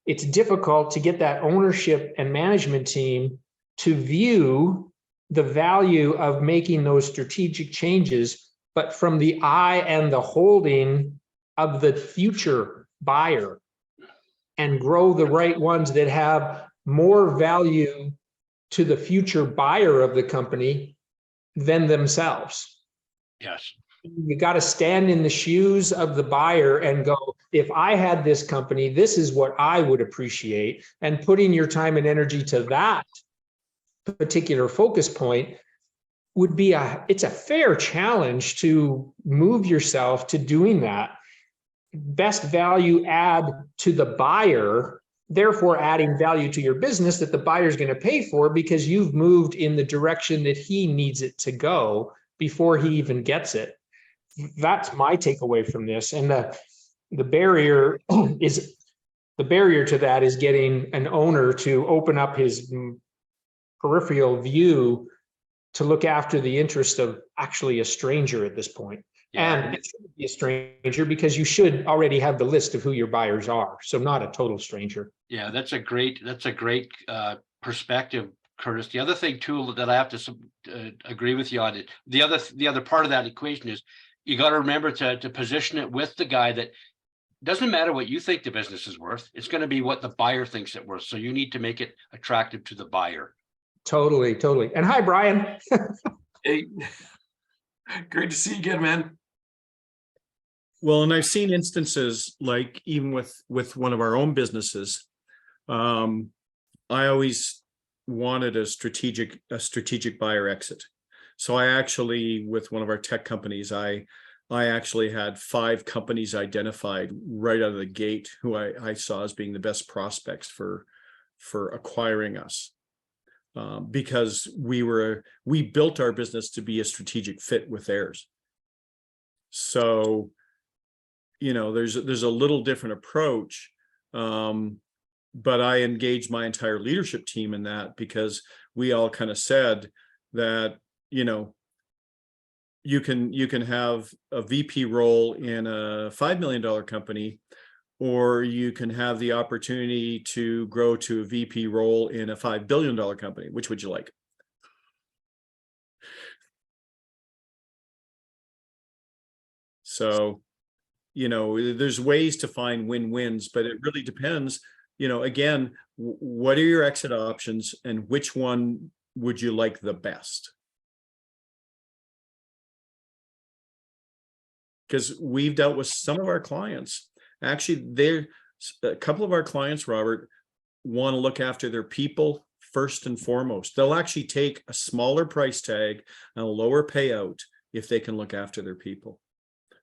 It's difficult to get that ownership and management team to view the value of making those strategic changes, but from the eye and the holding of the future buyer, and grow the right ones that have more value to the future buyer of the company than themselves. Yes. You got to stand in the shoes of the buyer and go, if I had this company, this is what I would appreciate. And putting your time and energy to that particular focus point would be it's a fair challenge to move yourself to doing that. Best value add to the buyer, therefore adding value to your business that the buyer is going to pay for, because you've moved in the direction that he needs it to go before he even gets it. That's my takeaway from this. And the barrier to that is getting an owner to open up his peripheral view to look after the interest of actually a stranger at this point. Yeah. And it shouldn't be a stranger, because you should already have the list of who your buyers are. So not a total stranger. Yeah, that's a great perspective, Curtis. The other thing too that I have to agree with you on it. The other part of that equation is you got to remember to position it with the guy that doesn't matter what you think the business is worth. It's going to be what the buyer thinks it's worth. So you need to make it attractive to the buyer. Totally. And hi, Brian. Hey, great to see you again, man. Well, and I've seen instances like even with one of our own businesses, I always wanted a strategic buyer exit. So I actually, with one of our tech companies, I actually had 5 companies identified right out of the gate who I saw as being the best prospects for acquiring us, because we built our business to be a strategic fit with theirs. So, you know, there's a little different approach, but I engaged my entire leadership team in that, because we all kind of said that, you know, you can have a VP role in a $5 million company, or you can have the opportunity to grow to a VP role in a $5 billion company. Which would you like? So, you know, there's ways to find win-wins, but it really depends, you know, again, what are your exit options and which one would you like the best? Because we've dealt with some of our clients. Actually, a couple of our clients, Robert, want to look after their people first and foremost. They'll actually take a smaller price tag and a lower payout if they can look after their people.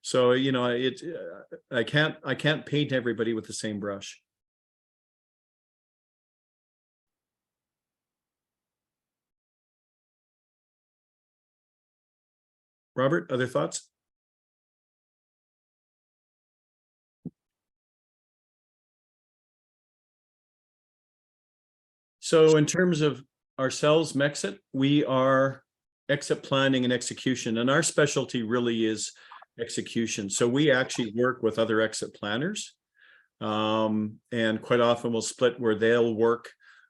So, you know, I can't paint everybody with the same brush. Robert, other thoughts? So in terms of ourselves, Mexit, we are exit planning and execution, and our specialty really is execution. So we actually work with other exit planners, and quite often we'll split where they'll work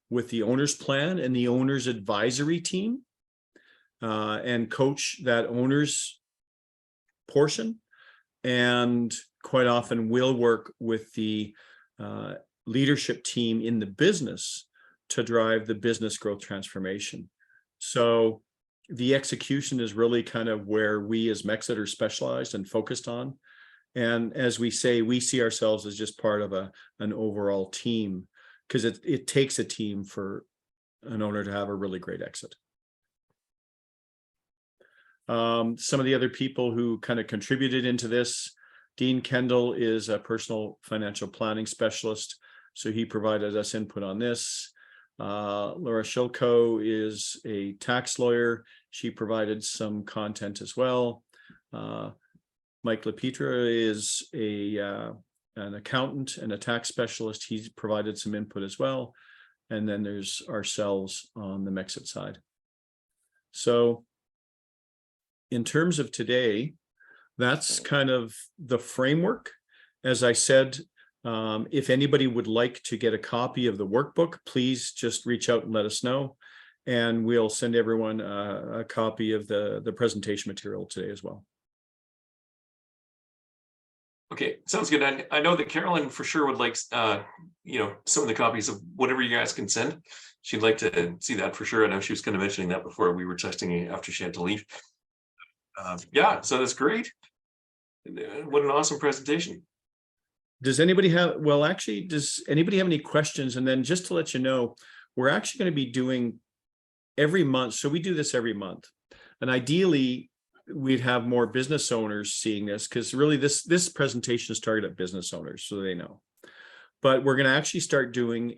with the owner's plan and the owner's advisory team. and coach that owner's portion, and quite often will work with the leadership team in the business to drive the business growth transformation. So the execution is really kind of where we as Mexit are specialized and focused on. And as we say, we see ourselves as just part of an overall team, because it takes a team for an owner to have a really great exit. Some of the other people who kind of contributed into this, Dean Kendall is a personal financial planning specialist, so he provided us input on this. Laura Shilko is a tax lawyer. She provided some content as well. Mike LaPietra is an accountant and a tax specialist. He's provided some input as well. And then there's ourselves on the Mexit side. So in terms of today, that's kind of the framework. As I said, if anybody would like to get a copy of the workbook, please just reach out and let us know. And we'll send everyone a copy of the presentation material today as well. Okay, sounds good. I know that Carolyn for sure would like, you know, some of the copies of whatever you guys can send. She'd like to see that for sure. I know she was kind of mentioning that before we were testing after she had to leave. Yeah, so that's great. What an awesome presentation. Does anybody have, well, actually, does anybody have any questions? And then just to let you know, we're actually going to be doing every month. So we do this every month. And ideally, we'd have more business owners seeing this, because really this presentation is targeted at business owners, so they know. But we're going to actually start doing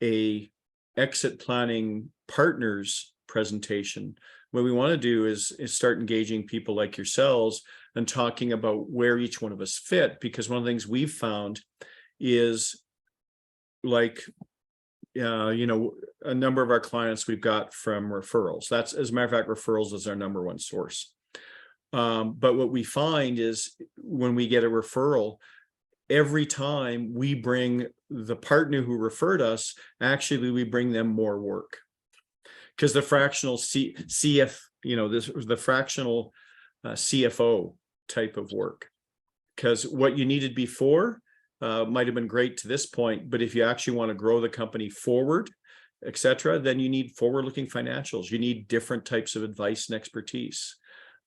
a exit planning partners presentation. What we want to do is start engaging people like yourselves and talking about where each one of us fit, because one of the things we've found is, like, you know, a number of our clients we've got from referrals. That's, as a matter of fact, referrals is our number one source. But what we find is when we get a referral, every time we bring the partner who referred us, actually we bring them more work, because the fractional CF, you know, the fractional CFO type of work, because what you needed before might have been great to this point, but if you actually want to grow the company forward, etc., then you need forward-looking financials. You need different types of advice and expertise,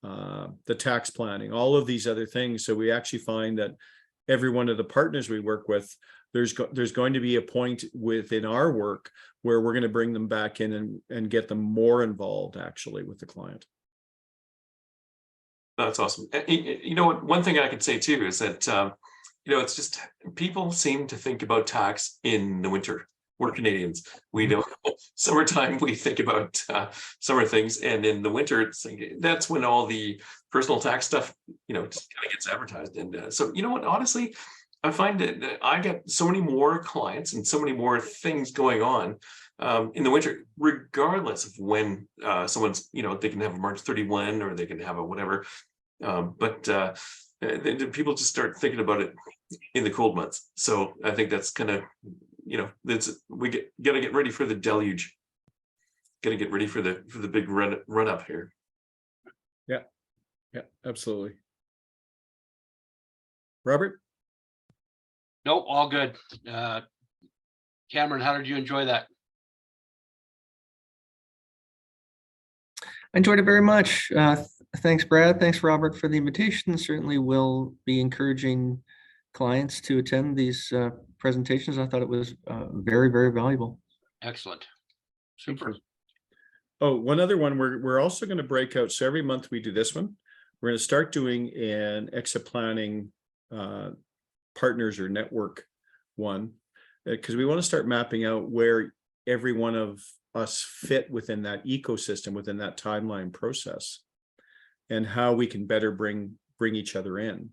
the tax planning, all of these other things. So we actually find that every one of the partners we work with, there's going to be a point within our work where we're going to bring them back in and get them more involved actually with the client. That's awesome. You know what, one thing I could say too is that you know, it's just people seem to think about tax in the winter. We're Canadians. We don't. Summertime, we think about summer things, and in the winter, it's like, that's when all the personal tax stuff, you know, just kind of gets advertised. And so, you know what? Honestly, I find that I get so many more clients and so many more things going on in the winter, regardless of when someone's, you know, they can have a March 31 or they can have a whatever. People just start thinking about it in the cold months. So I think that's kind of, you know, gotta get ready for the deluge. Gotta get ready for the big run up here. Yeah, absolutely. Robert? Nope, all good. Cameron, how did you enjoy that? I enjoyed it very much. Thanks, Brad. Thanks, Robert, for the invitation. Certainly will be encouraging clients to attend these presentations. I thought it was very, very valuable. Excellent. Super. Oh, one other one, we're also going to break out. So every month we do this one. We're going to start doing an exit planning partners or network one, because we want to start mapping out where every one of us fit within that ecosystem, within that timeline process, and how we can better bring each other in.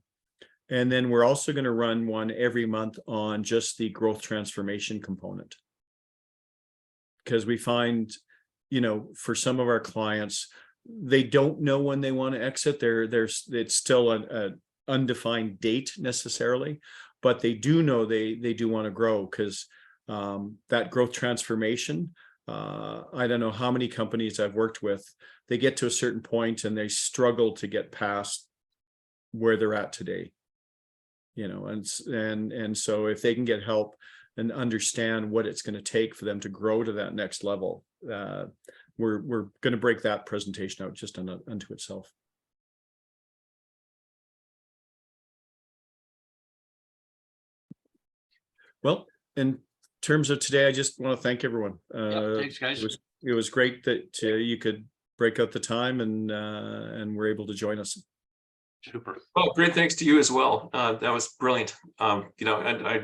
And then we're also going to run one every month on just the growth transformation component, because we find, you know, for some of our clients, they don't know when they want to exit. It's still an undefined date necessarily, but they do know they do want to grow, because that growth transformation I don't know how many companies I've worked with, they get to a certain point and they struggle to get past where they're at today. And so if they can get help and understand what it's going to take for them to grow to that next level, we're going to break that presentation out just unto itself. Well, in terms of today, I just want to thank everyone. Thanks, guys. It was great that you could break out the time and were able to join us. Super. Oh, great. Thanks to you as well. That was brilliant. I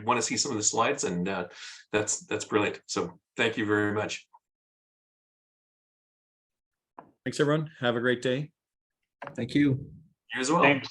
want to see some of the slides, and that's brilliant. So thank you very much. Thanks, everyone. Have a great day. Thank you. You as well. Thanks.